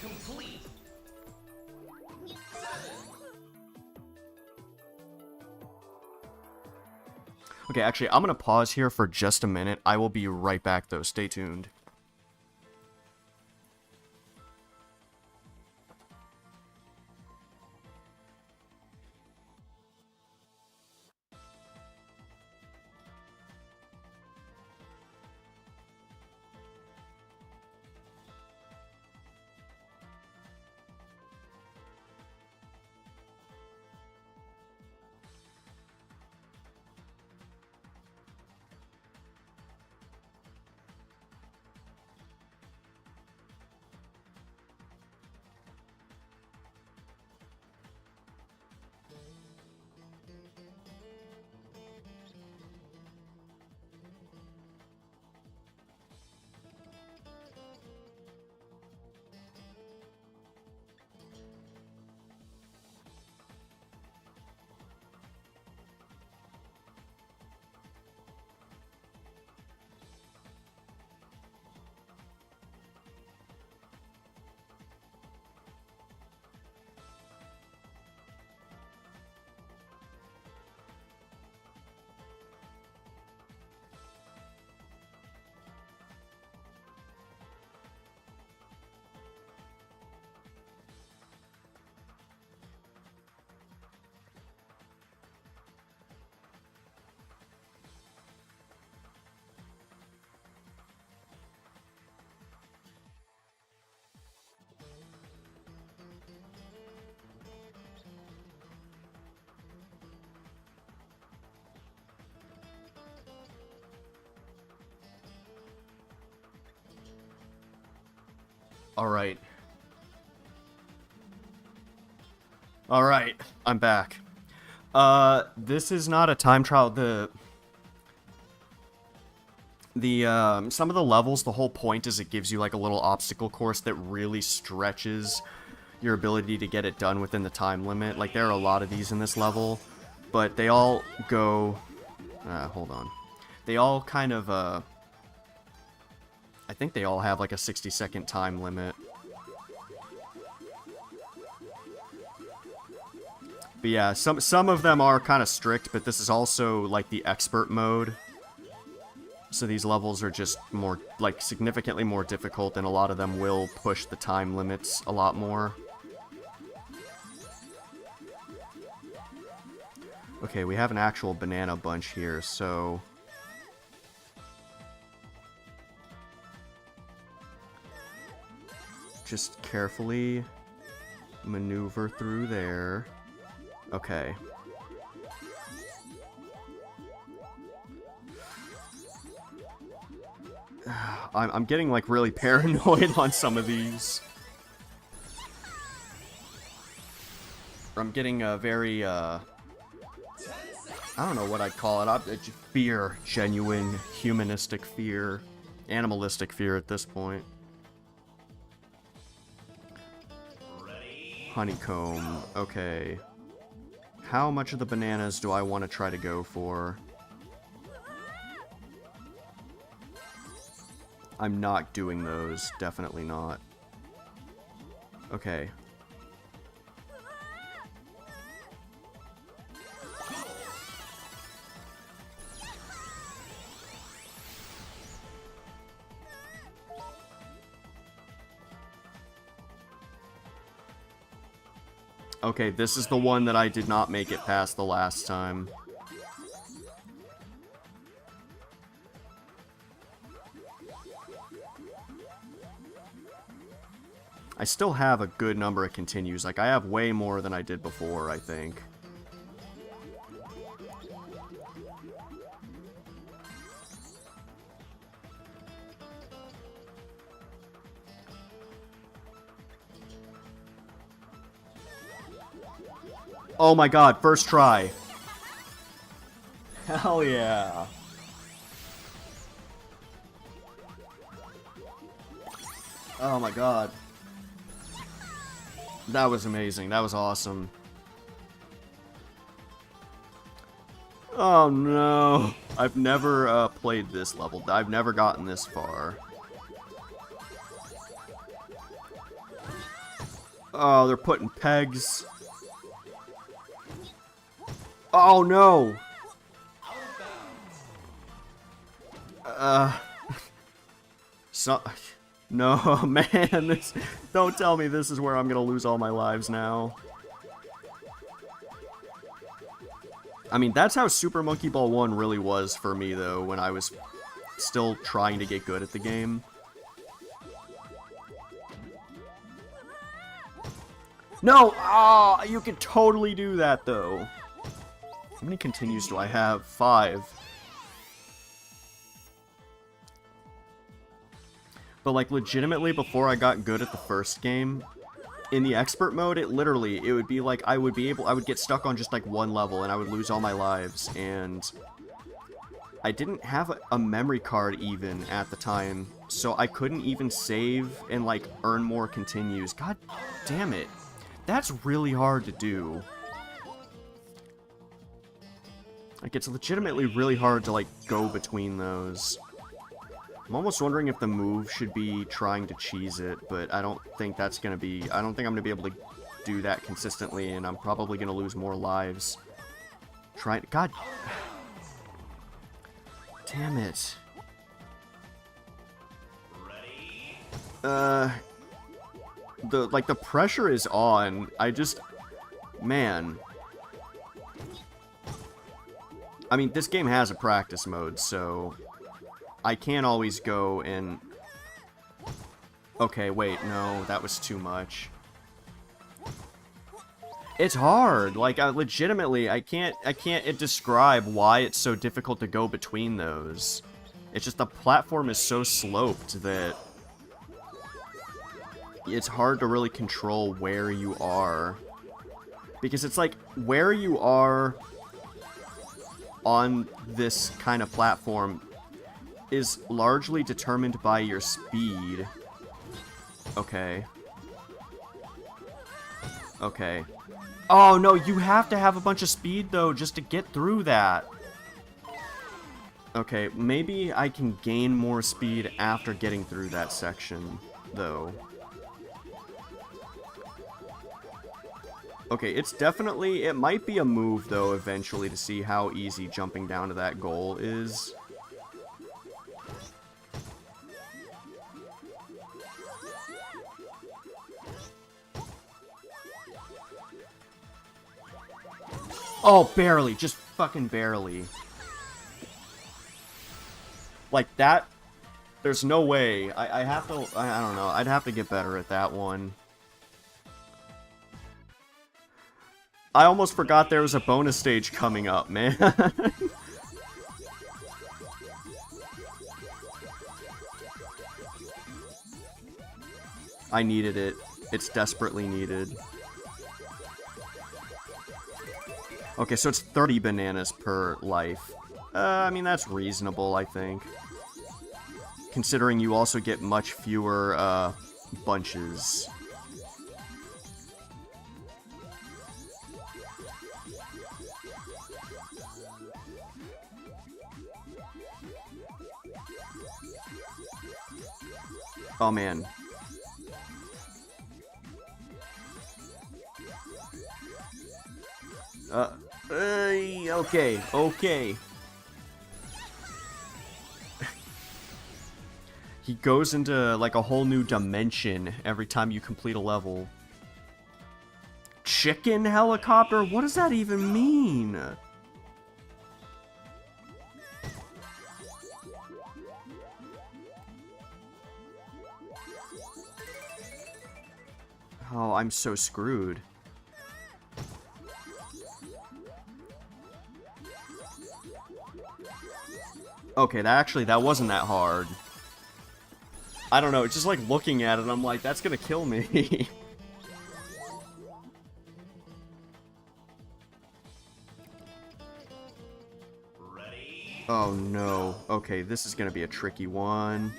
complete. Okay, actually, I'm gonna pause here for just a minute. I will be right back, though. Stay tuned. Alright. Alright, I'm back. This is not a time trial. Some of the levels, the whole point is it gives you like a little obstacle course that really stretches your ability to get it done within the time limit. Like, there are a lot of these in this level, but they all go... hold on. They all kind of, I think they all have like a 60-second time limit. But yeah, some of them are kind of strict, but this is also like the expert mode. So these levels are just more, like, significantly more difficult, and a lot of them will push the time limits a lot more. Okay, we have an actual banana bunch here, so... just carefully maneuver through there. Okay. I'm getting, like, really paranoid on some of these. I'm getting a very, I don't know what I'd call it. Fear. Genuine, humanistic fear. Animalistic fear at this point. Ready? Honeycomb. Okay. How much of the bananas do I want to try to go for? I'm not doing those. Definitely not. Okay. Okay, this is the one that I did not make it past the last time. I still have a good number of continues. Like, I have way more than I did before, I think. Oh my god, first try. Hell yeah. Oh my god. That was amazing. That was awesome. Oh no. I've never played this level. I've never gotten this far. Oh, they're putting pegs. Oh no. So, no, man, this, don't tell me this is where I'm gonna lose all my lives now. I mean, that's how Super Monkey Ball 1 really was for me, though, when I was still trying to get good at the game. No! Ah, you could totally do that, though. How many continues do I have? 5. But, like, legitimately, before I got good at the first game, in the expert mode, it would be like, I would get stuck on just, like, one level, and I would lose all my lives, and I didn't have a memory card, even, at the time, so I couldn't even save and, like, earn more continues. God damn it. That's really hard to do. Like, it's legitimately really hard to, like, go between those. I'm almost wondering if the move should be trying to cheese it, but I don't think that's gonna be... I don't think I'm gonna be able to do that consistently, and I'm probably gonna lose more lives. God... Damn it. The pressure is on. I just... Man. I mean, this game has a practice mode, so... I can't always go and... Okay, wait, no, that was too much. It's hard, like, legitimately, I can't describe why it's so difficult to go between those. It's just the platform is so sloped that... It's hard to really control where you are. Because it's like, where you are on this kind of platform is largely determined by your speed. Okay. Okay. Oh, no, you have to have a bunch of speed, though, just to get through that. Okay, maybe I can gain more speed after getting through that section, though. Okay, it's definitely... It might be a move, though, eventually, to see how easy jumping down to that goal is. Oh, barely. Just fucking barely. Like, that... There's no way. I have to... I don't know. I'd have to get better at that one. I almost forgot there was a bonus stage coming up, man. I needed it. It's desperately needed. Okay, so it's 30 bananas per life. I mean, that's reasonable, I think. Considering you also get much fewer, bunches. Oh, man. Okay, okay. He goes into, like, a whole new dimension every time you complete a level. chicken helicopter? What does that even mean? Oh, I'm so screwed. Okay, that wasn't that hard. I don't know, it's just like looking at it, I'm like, that's gonna kill me. Ready? Oh no. Okay, this is gonna be a tricky one.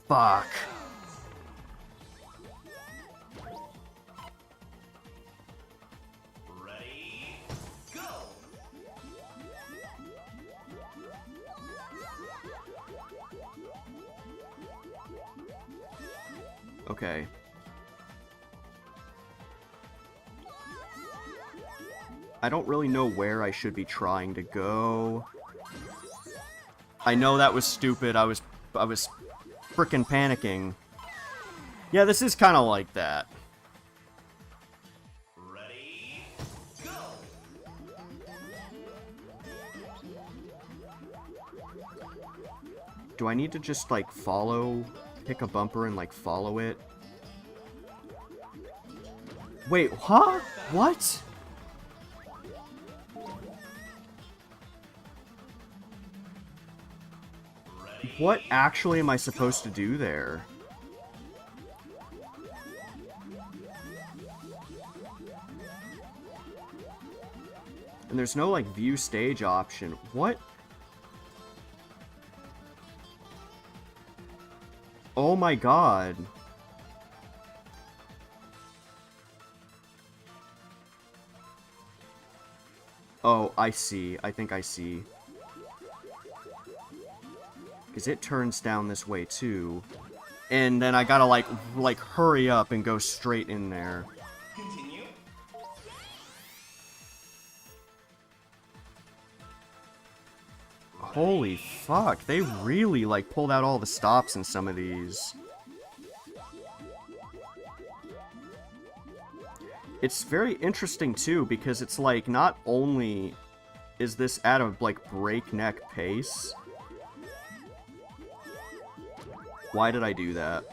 Fuck. Ready? Go! Okay. I don't really know where I should be trying to go. I know that was stupid. I was freaking panicking. Yeah, this is kind of like that. Ready? Go! Do I need to just like pick a bumper and like follow it? Wait, huh? What? What actually am I supposed to do there? And there's no, like, view stage option. What? Oh my god. Oh, I see. I think I see. Because it turns down this way, too. And then I gotta, like, hurry up and go straight in there. Continue. Holy fuck, they really, like, pulled out all the stops in some of these. It's very interesting, too, because it's like, not only is this at a, like, breakneck pace. Why did I do that?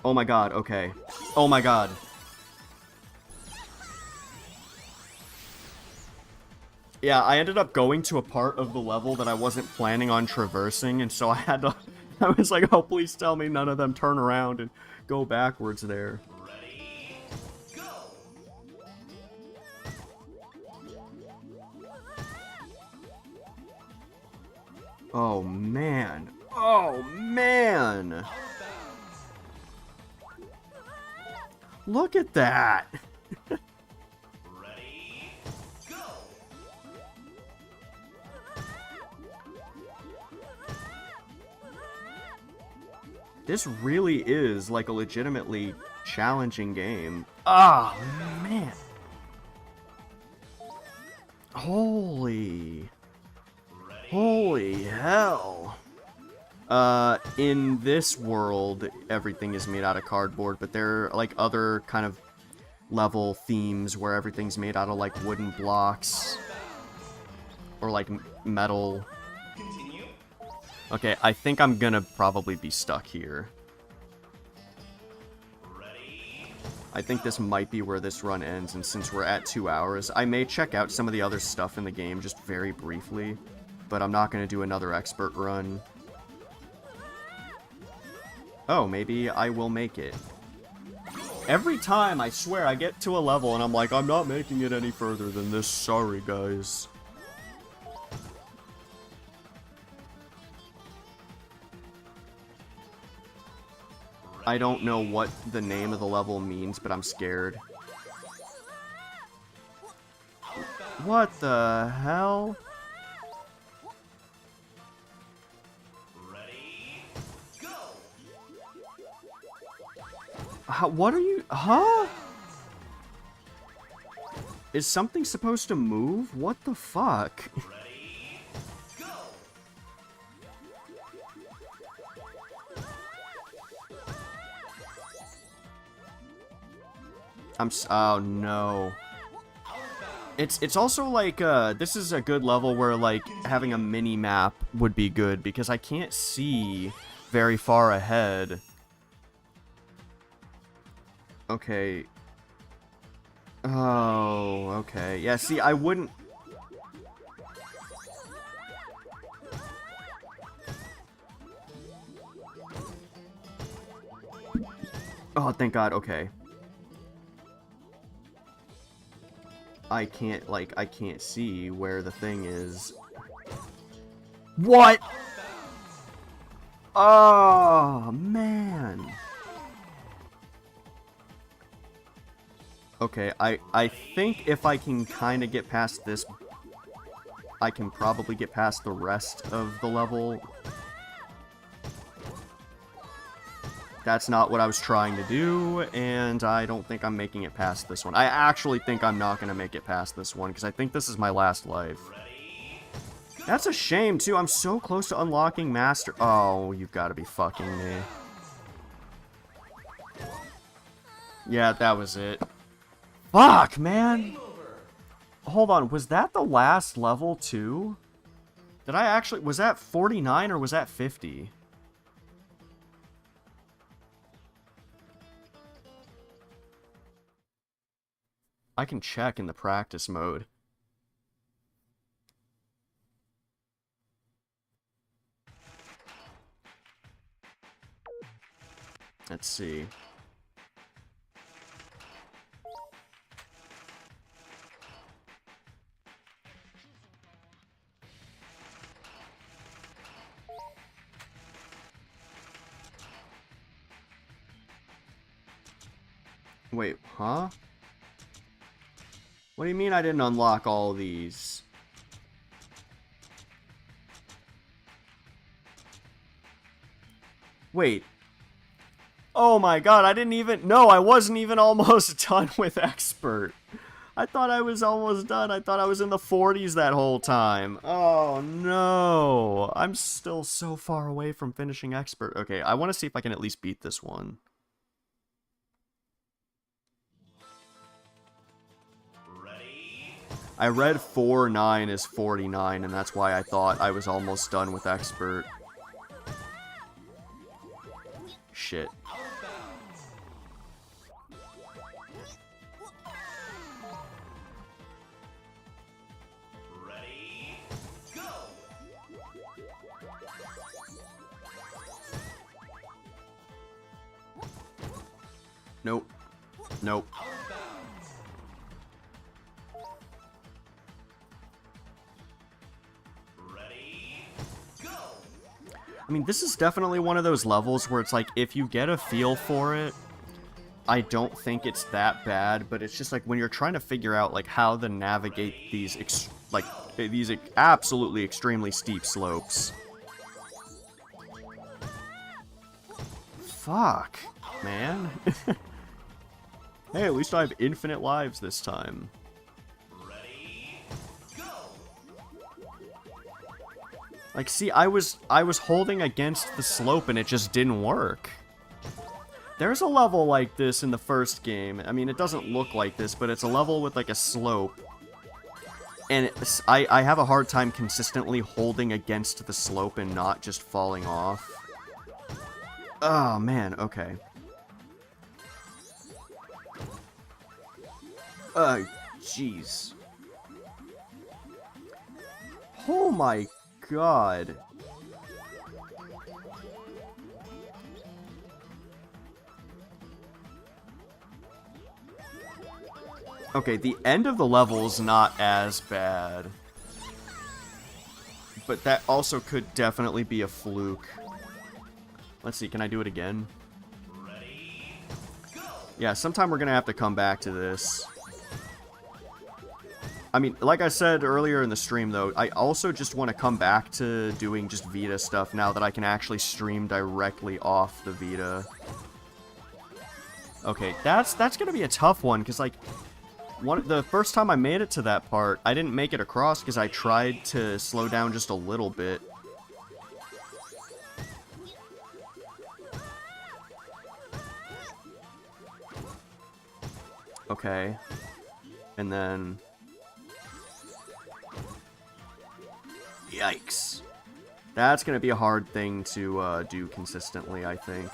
Oh my god, okay. Oh my god. Yeah, I ended up going to a part of the level that I wasn't planning on traversing, and so I had to... I was like, oh, please tell me none of them turn around and go backwards there. Ready? Go! Oh, man. Oh, man! Out of bounds. Look at that! Ready? Go! This really is, like, a legitimately challenging game. Ah, man. Holy hell. In this world, everything is made out of cardboard, but there are, like, other kind of level themes where everything's made out of, like, wooden blocks. Or, like, metal. Continue. Okay, I think I'm gonna probably be stuck here. Ready? I think this might be where this run ends, and since we're at 2 hours, I may check out some of the other stuff in the game just very briefly, but I'm not gonna do another expert run. Oh, maybe I will make it. Every time, I swear, I get to a level and I'm like, I'm not making it any further than this, sorry guys. I don't know what the name of the level means, but I'm scared. What the hell? Ready? Go! What are you... Huh? Is something supposed to move? What the fuck? Ready? Go! Oh no. It's also like this is a good level where like having a mini map would be good because I can't see very far ahead. Okay. Oh, okay. Yeah, see, I wouldn't... Oh, thank God, okay. I can't see where the thing is. What? Oh, man. Okay, I think if I can kind of get past this, I can probably get past the rest of the level. That's not what I was trying to do, and I don't think I'm making it past this one. I actually think I'm not going to make it past this one, because I think this is my last life. That's a shame, too. I'm so close to unlocking Master... Oh, you've got to be fucking me. Yeah, that was it. Fuck, man! Hold on, was that the last level, too? Did I actually... Was that 49 or was that 50? I can check in the practice mode. Let's see. Wait, huh? What do you mean I didn't unlock all these? Wait. Oh my god, I didn't even... No, I wasn't even almost done with Expert. I thought I was almost done. I thought I was in the 40s that whole time. Oh no. I'm still so far away from finishing Expert. Okay, I want to see if I can at least beat this one. I read 4-9 is 49, and that's why I thought I was almost done with Expert. Shit. Ready, go! Nope. Nope. I mean, this is definitely one of those levels where it's like, if you get a feel for it, I don't think it's that bad, but it's just like when you're trying to figure out like how to navigate these these absolutely extremely steep slopes. Fuck, man. Hey, at least I have infinite lives this time. Like, see, I was holding against the slope and it just didn't work. There's a level like this in the first game. I mean, it doesn't look like this, but it's a level with, like, a slope. And I have a hard time consistently holding against the slope and not just falling off. Oh, man, okay. Jeez. Oh my god. Okay, the end of the level's not as bad. But that also could definitely be a fluke. Let's see, can I do it again? Yeah, sometime we're gonna have to come back to this. I mean, like I said earlier in the stream, though, I also just want to come back to doing just Vita stuff now that I can actually stream directly off the Vita. Okay, that's gonna be a tough one, because, like, the first time I made it to that part, I didn't make it across because I tried to slow down just a little bit. Okay. And then... Yikes. That's gonna be a hard thing to do consistently, I think.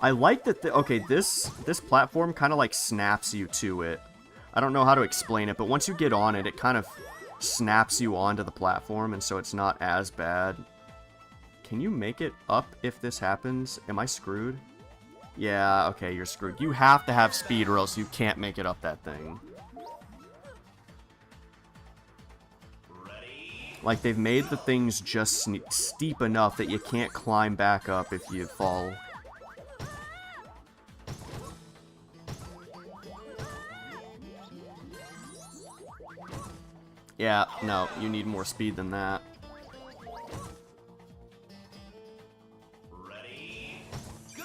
I like that, okay, this platform kind of like snaps you to it. I don't know how to explain it, but once you get on it, it kind of snaps you onto the platform, and so it's not as bad. Can you make it up if this happens? Am I screwed? Yeah, okay, you're screwed. You have to have speed or else you can't make it up that thing. Like, they've made the things just steep enough that you can't climb back up if you fall. Yeah, no, you need more speed than that. Ready, go!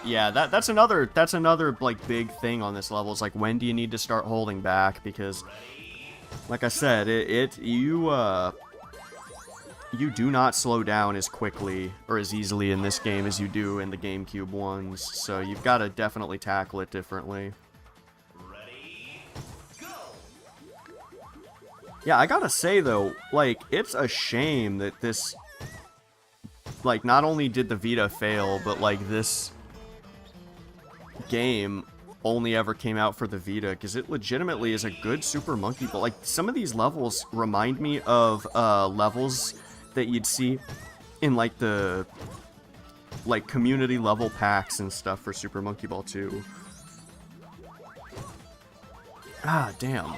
Yeah, that's another like big thing on this level. Is like, when do you need to start holding back? Because, like I said, you do not slow down as quickly or as easily in this game as you do in the GameCube ones. So you've got to definitely tackle it differently. Ready, go! Yeah, I gotta say though, like, it's a shame that this, like, not only did the Vita fail, but like this game only ever came out for the Vita, because it legitimately is a good Super Monkey Ball. Like, some of these levels remind me of levels that you'd see in like the community level packs and stuff for Super Monkey Ball 2. Ah, damn.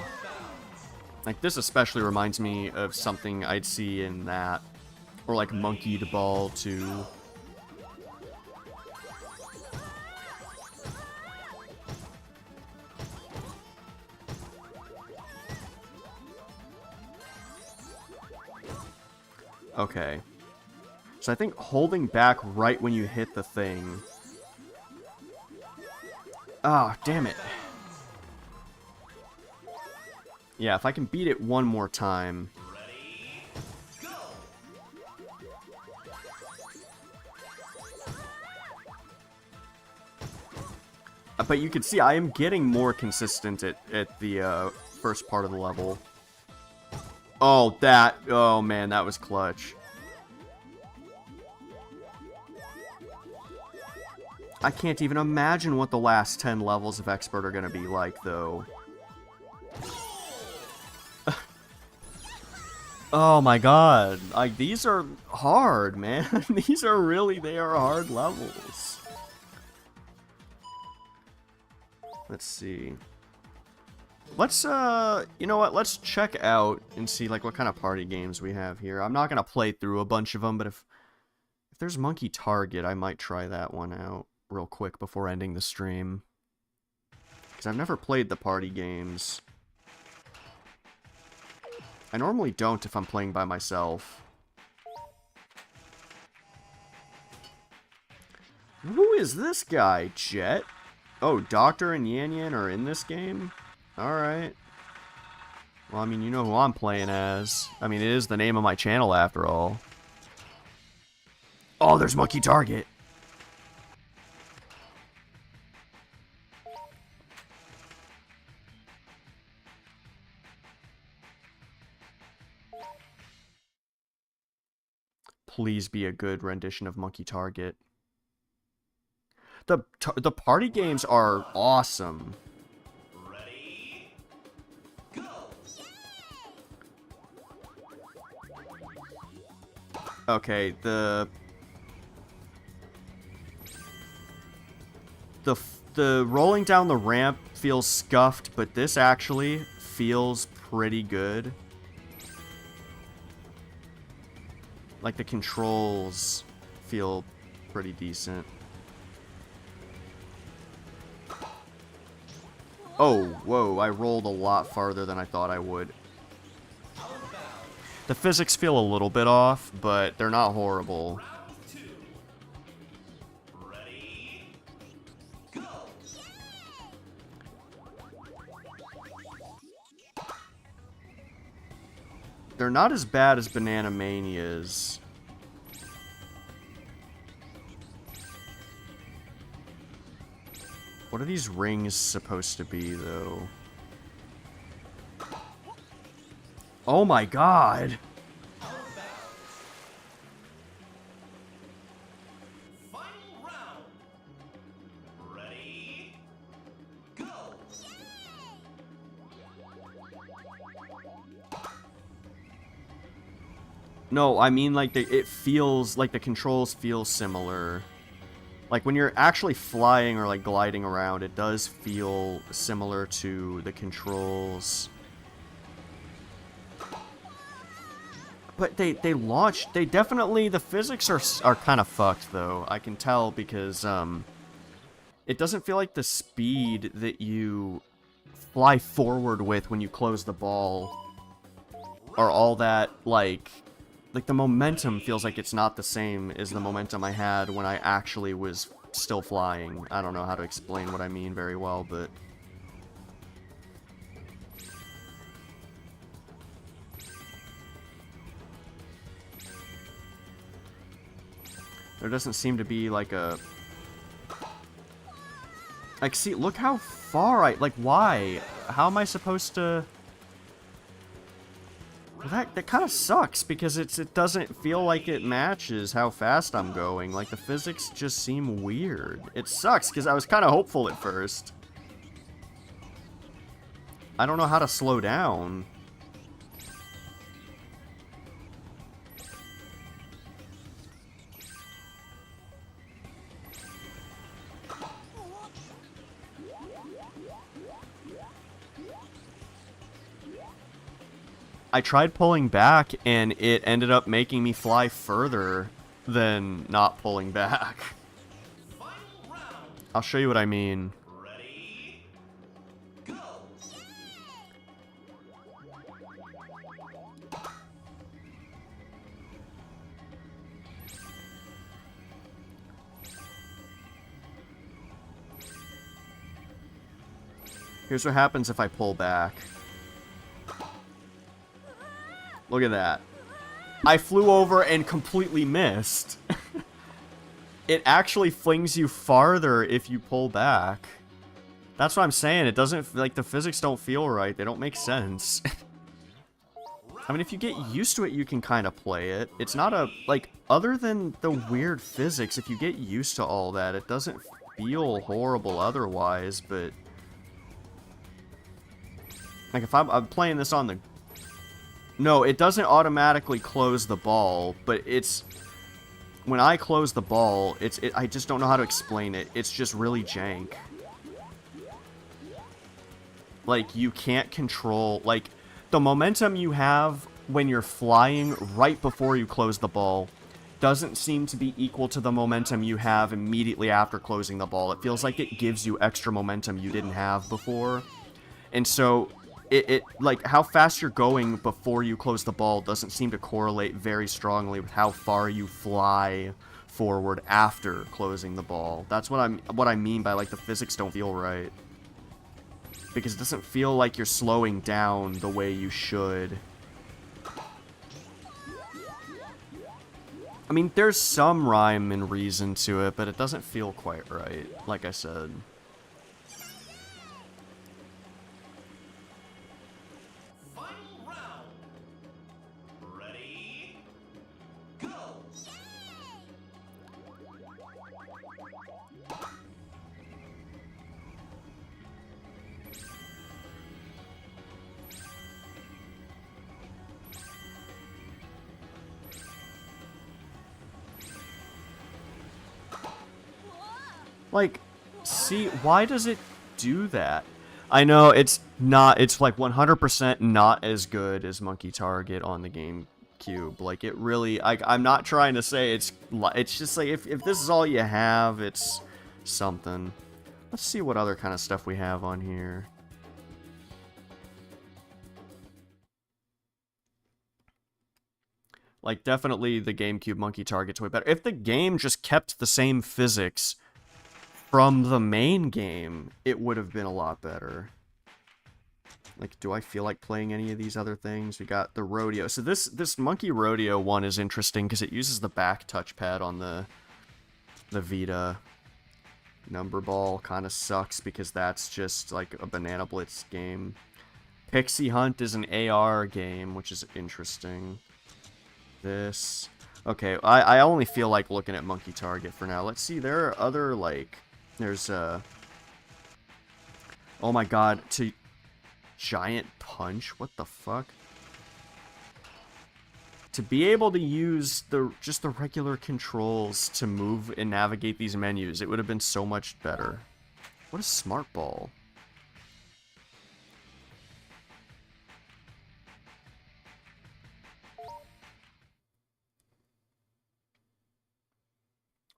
Like, this especially reminds me of something I'd see in that, or like Monkey Ball 2. Okay. So I think holding back right when you hit the thing... Ah, damn it. Yeah, if I can beat it one more time... But you can see I am getting more consistent at the first part of the level. Oh, oh man, that was clutch. I can't even imagine what the last 10 levels of Expert are going to be like, though. Oh my god. Like, these are hard, man. These are really, they are hard levels. Let's see. Let's, you know what? Let's check out and see, like, what kind of party games we have here. I'm not going to play through a bunch of them, but if there's Monkey Target, I might try that one out real quick before ending the stream. Because I've never played the party games. I normally don't if I'm playing by myself. Who is this guy, Jet? Oh, Doctor and Yan Yan are in this game? Alright. Well, I mean, you know who I'm playing as. I mean, it is the name of my channel, after all. Oh, there's Monkey Target! Please be a good rendition of Monkey Target. The party games are awesome. Ready, go! Okay, the rolling down the ramp feels scuffed, but this actually feels pretty good. Like, the controls feel pretty decent. Oh, whoa, I rolled a lot farther than I thought I would. The physics feel a little bit off, but they're not horrible. Ready, go! They're not as bad as Banana Mania's. What are these rings supposed to be, though? Oh my god! Final round. Ready? Go. No, I mean, like, it feels like the controls feel similar. Like, when you're actually flying or, like, gliding around, it does feel similar to the controls. But they definitely, the physics are kind of fucked, though. I can tell because, it doesn't feel like the speed that you fly forward with when you close the ball are all that, like the momentum feels like it's not the same as the momentum I had when I actually was still flying. I don't know how to explain what I mean very well, but... there doesn't seem to be, like, a... like, see, look how far I... like, why? How am I supposed to... well, that kind of sucks, because it doesn't feel like it matches how fast I'm going. Like, the physics just seem weird. It sucks, because I was kind of hopeful at first. I don't know how to slow down. I tried pulling back, and it ended up making me fly further than not pulling back. I'll show you what I mean. Ready? Go. Here's what happens if I pull back. Look at that. I flew over and completely missed. It actually flings you farther if you pull back. That's what I'm saying. It doesn't, like, the physics don't feel right. They don't make sense. I mean, if you get used to it, you can kind of play it. It's not a, like, other than the weird physics, if you get used to all that, it doesn't feel horrible otherwise, but... like, if I'm playing this on the... no, it doesn't automatically close the ball, but it's... when I close the ball, I just don't know how to explain it. It's just really jank. Like, you can't control... like, the momentum you have when you're flying right before you close the ball doesn't seem to be equal to the momentum you have immediately after closing the ball. It feels like it gives you extra momentum you didn't have before. And so... it like, how fast you're going before you close the ball doesn't seem to correlate very strongly with how far you fly forward after closing the ball. That's what I mean by, like, the physics don't feel right. Because it doesn't feel like you're slowing down the way you should. I mean, there's some rhyme and reason to it, but it doesn't feel quite right, like I said. Like, see, why does it do that? I know it's not, it's like 100% not as good as Monkey Target on the GameCube. Like, it really, I'm not trying to say it's just like, if this is all you have, it's something. Let's see what other kind of stuff we have on here. Like, definitely the GameCube Monkey Target's way better. If the game just kept the same physics from the main game, it would have been a lot better. Like, do I feel like playing any of these other things? We got the rodeo. So this monkey rodeo one is interesting because it uses the back touchpad on the Vita. Number ball kind of sucks because that's just like a Banana Blitz game. Pixie Hunt is an AR game, which is interesting. This. Okay, I only feel like looking at Monkey Target for now. Let's see, there are other, like, there's, oh my god, Giant Punch? What the fuck? To be able to use just the regular controls to move and navigate these menus, it would have been so much better. What is Smart Ball?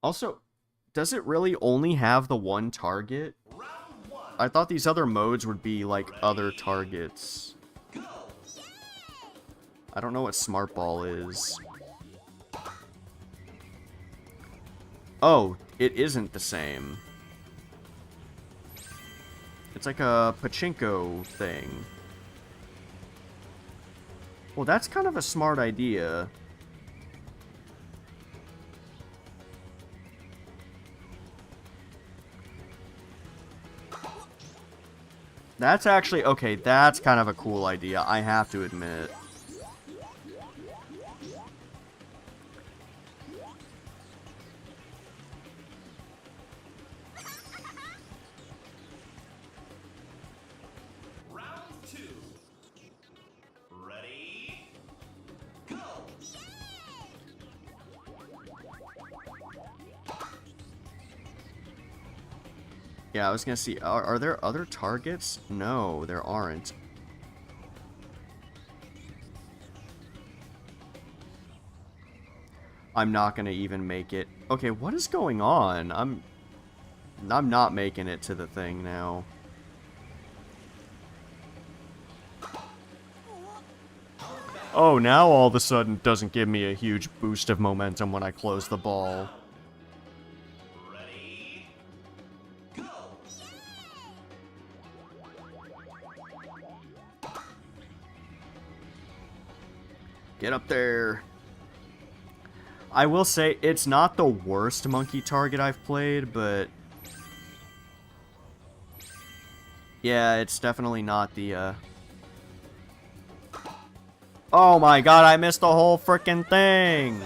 Also, does it really only have the one target? I thought these other modes would be like other targets. I don't know what Smart Ball is. Oh, it isn't the same. It's like a pachinko thing. Well, that's kind of a smart idea. That's actually, okay, that's kind of a cool idea, I have to admit. Round 2. Ready? Go! Yeah, I was gonna see, are there other targets? No, there aren't. I'm not gonna even make it. Okay, what is going on? I'm not making it to the thing now. Oh, now all of a sudden doesn't give me a huge boost of momentum when I close the ball. Ready? Go! Get up there. I will say, it's not the worst monkey target I've played, but... yeah, it's definitely not the, Oh my god, I missed the whole frickin' thing!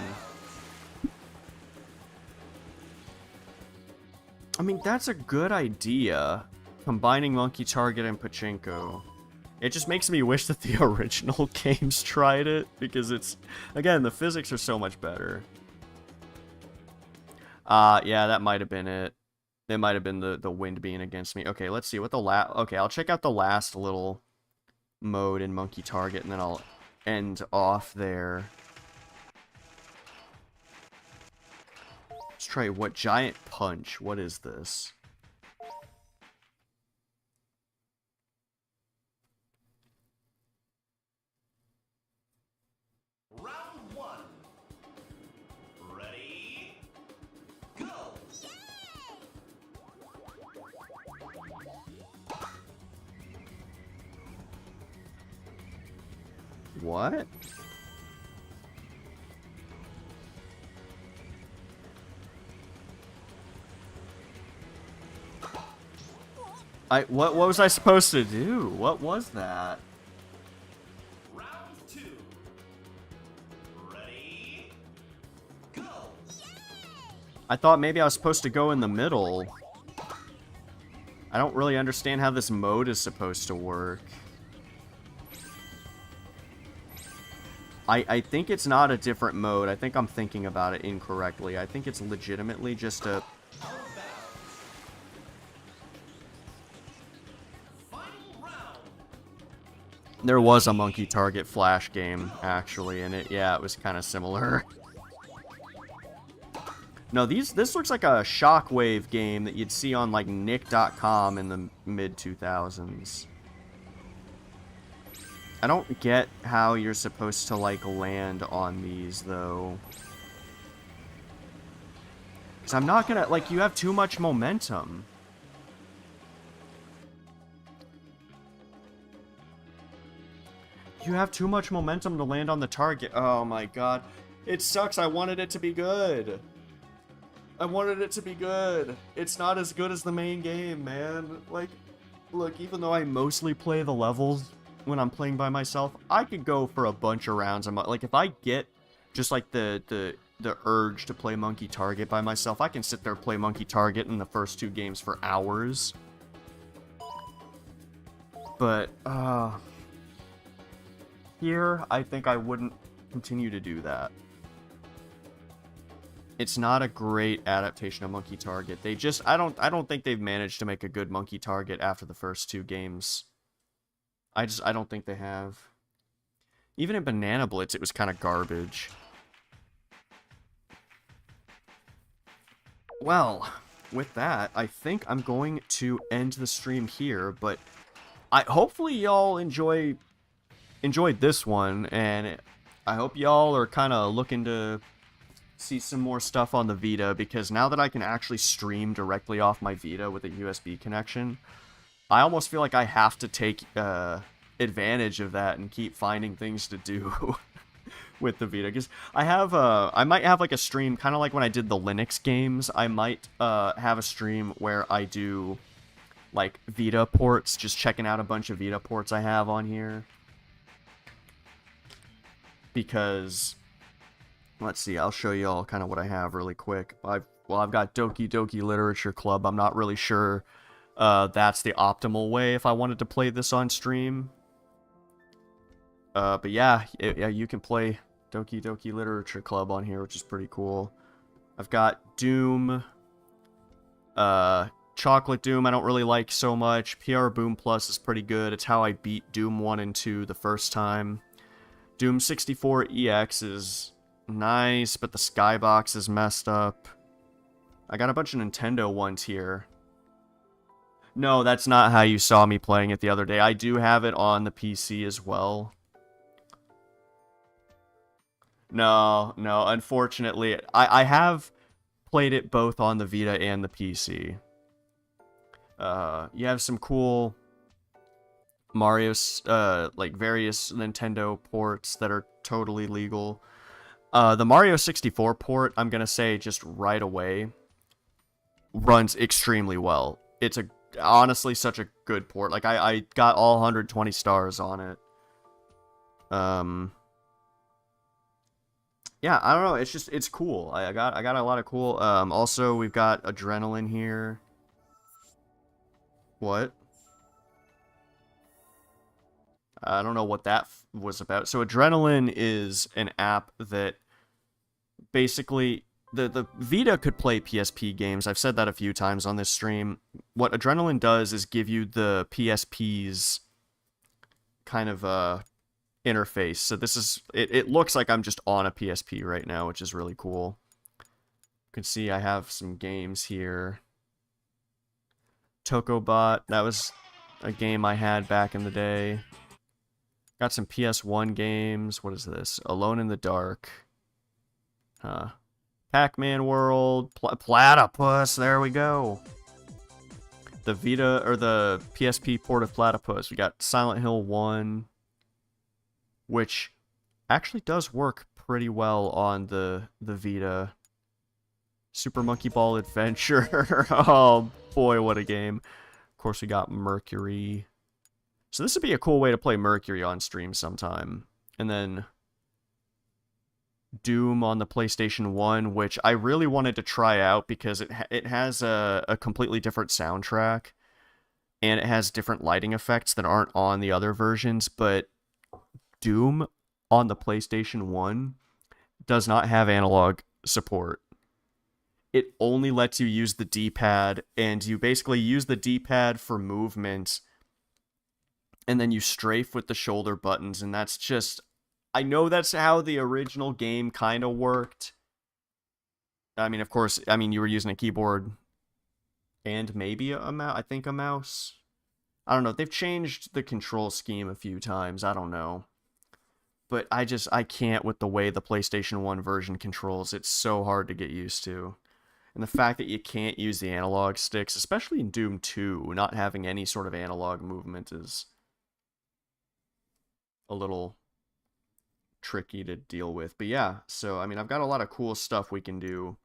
I mean, that's a good idea. Combining monkey target and pachinko. It just makes me wish that the original games tried it, because it's... again, the physics are so much better. Yeah, that might have been it. It might have been the wind being against me. Okay, let's see what the okay, I'll check out the last little mode in Monkey Target, and then I'll end off there. Let's try what Giant Punch. What is this? Round 1. Ready? Go! What? What was I supposed to do? What was that? Round 2. Ready? Go! I thought maybe I was supposed to go in the middle. I don't really understand how this mode is supposed to work. I think it's not a different mode. I think I'm thinking about it incorrectly. I think it's legitimately just a... There was a Monkey Target Flash game, actually, and it was kind of similar. No, this looks like a Shockwave game that you'd see on, like, Nick.com in the mid-2000s. I don't get how you're supposed to, like, land on these, though. Because I'm not gonna, like, you have too much momentum. You have too much momentum to land on the target. Oh my god. It sucks. I wanted it to be good. I wanted it to be good. It's not as good as the main game, man. Like, look, even though I mostly play the levels when I'm playing by myself, I could go for a bunch of rounds. Like, if I get just like the urge to play Monkey Target by myself, I can sit there and play Monkey Target in the first 2 games for hours. But, here, I think I wouldn't continue to do that. It's not a great adaptation of Monkey Target. They just, I don't think they've managed to make a good Monkey Target after the first 2 games. I don't think they have. Even in Banana Blitz, it was kind of garbage. Well, with that, I think I'm going to end the stream here, but hopefully y'all enjoyed this one, and I hope y'all are kind of looking to see some more stuff on the Vita, because now that I can actually stream directly off my Vita with a USB connection, I almost feel like I have to take advantage of that and keep finding things to do with the Vita, because I might have like a stream, kind of like when I did the Linux games. I might have a stream where I do like Vita ports, just checking out a bunch of Vita ports I have on here, because let's see, I'll show you all kind of what I have really quick. I've got Doki Doki Literature Club. I'm not really sure that's the optimal way if I wanted to play this on stream. But yeah, you can play Doki Doki Literature Club on here, which is pretty cool. I've got Doom, Chocolate Doom I don't really like so much. PR Boom Plus is pretty good. It's how I beat Doom 1 and 2 the first time. Doom 64 EX is nice, but the skybox is messed up. I got a bunch of Nintendo ones here. No, that's not how you saw me playing it the other day. I do have it on the PC as well. No, unfortunately, I have played it both on the Vita and the PC. You have some cool Mario's, like various Nintendo ports that are totally legal. The Mario 64 port, I'm gonna say just right away, runs extremely well. It's honestly such a good port. Like, I got all 120 stars on it. Yeah, I don't know. It's cool. I got a lot of cool. Also, we've got Adrenaline here. What? I don't know what that was about. So Adrenaline is an app that basically the Vita could play PSP games. I've said that a few times on this stream. What Adrenaline does is give you the PSP's kind of interface. So this is it looks like I'm just on a PSP right now, which is really cool. You can see I have some games here. Tokobot, that was a game I had back in the day. Got some PS1 games. What is this? Alone in the Dark. Huh. Pac-Man World. Platypus. There we go. The Vita, or the PSP port of Platypus. We got Silent Hill 1, which actually does work pretty well on the Vita. Super Monkey Ball Adventure. Oh boy, what a game. Of course, we got Mercury. So this would be a cool way to play Mercury on stream sometime. And then Doom on the PlayStation 1, which I really wanted to try out because it has a completely different soundtrack, and it has different lighting effects that aren't on the other versions, but Doom on the PlayStation 1 does not have analog support. It only lets you use the D-pad, and you basically use the D-pad for movement, and then you strafe with the shoulder buttons, and that's just... I know that's how the original game kind of worked. I mean, of course, you were using a keyboard and maybe a mouse. I think a mouse. I don't know. They've changed the control scheme a few times. I don't know. But I can't with the way the PlayStation 1 version controls. It's so hard to get used to. And the fact that you can't use the analog sticks, especially in Doom 2, not having any sort of analog movement is a little tricky to deal with. But yeah, so I mean, I've got a lot of cool stuff we can do.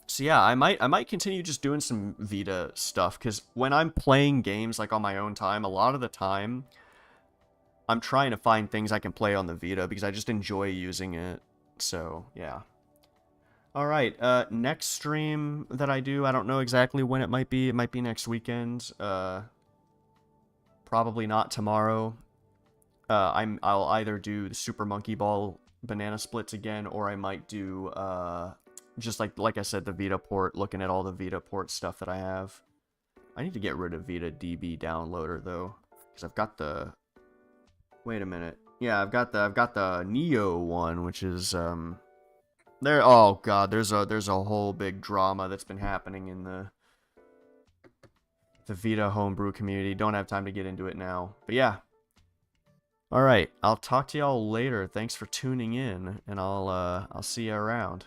So yeah, I might continue just doing some Vita stuff, because when I'm playing games like on my own time, a lot of the time I'm trying to find things I can play on the Vita because I just enjoy using it. So yeah. Alright, next stream that I do, I don't know exactly when it might be. It might be next weekend. Probably not tomorrow. I'll either do the Super Monkey Ball banana splits again, or I might do just like I said, the Vita port, looking at all the Vita port stuff that I have. I need to get rid of Vita DB downloader though, because I've got the, wait a minute. Yeah, I've got the Neo one, which is there. Oh god, there's a whole big drama that's been happening in the Vita homebrew community. Don't have time to get into it now. But yeah. Alright, I'll talk to y'all later. Thanks for tuning in, and I'll see you around.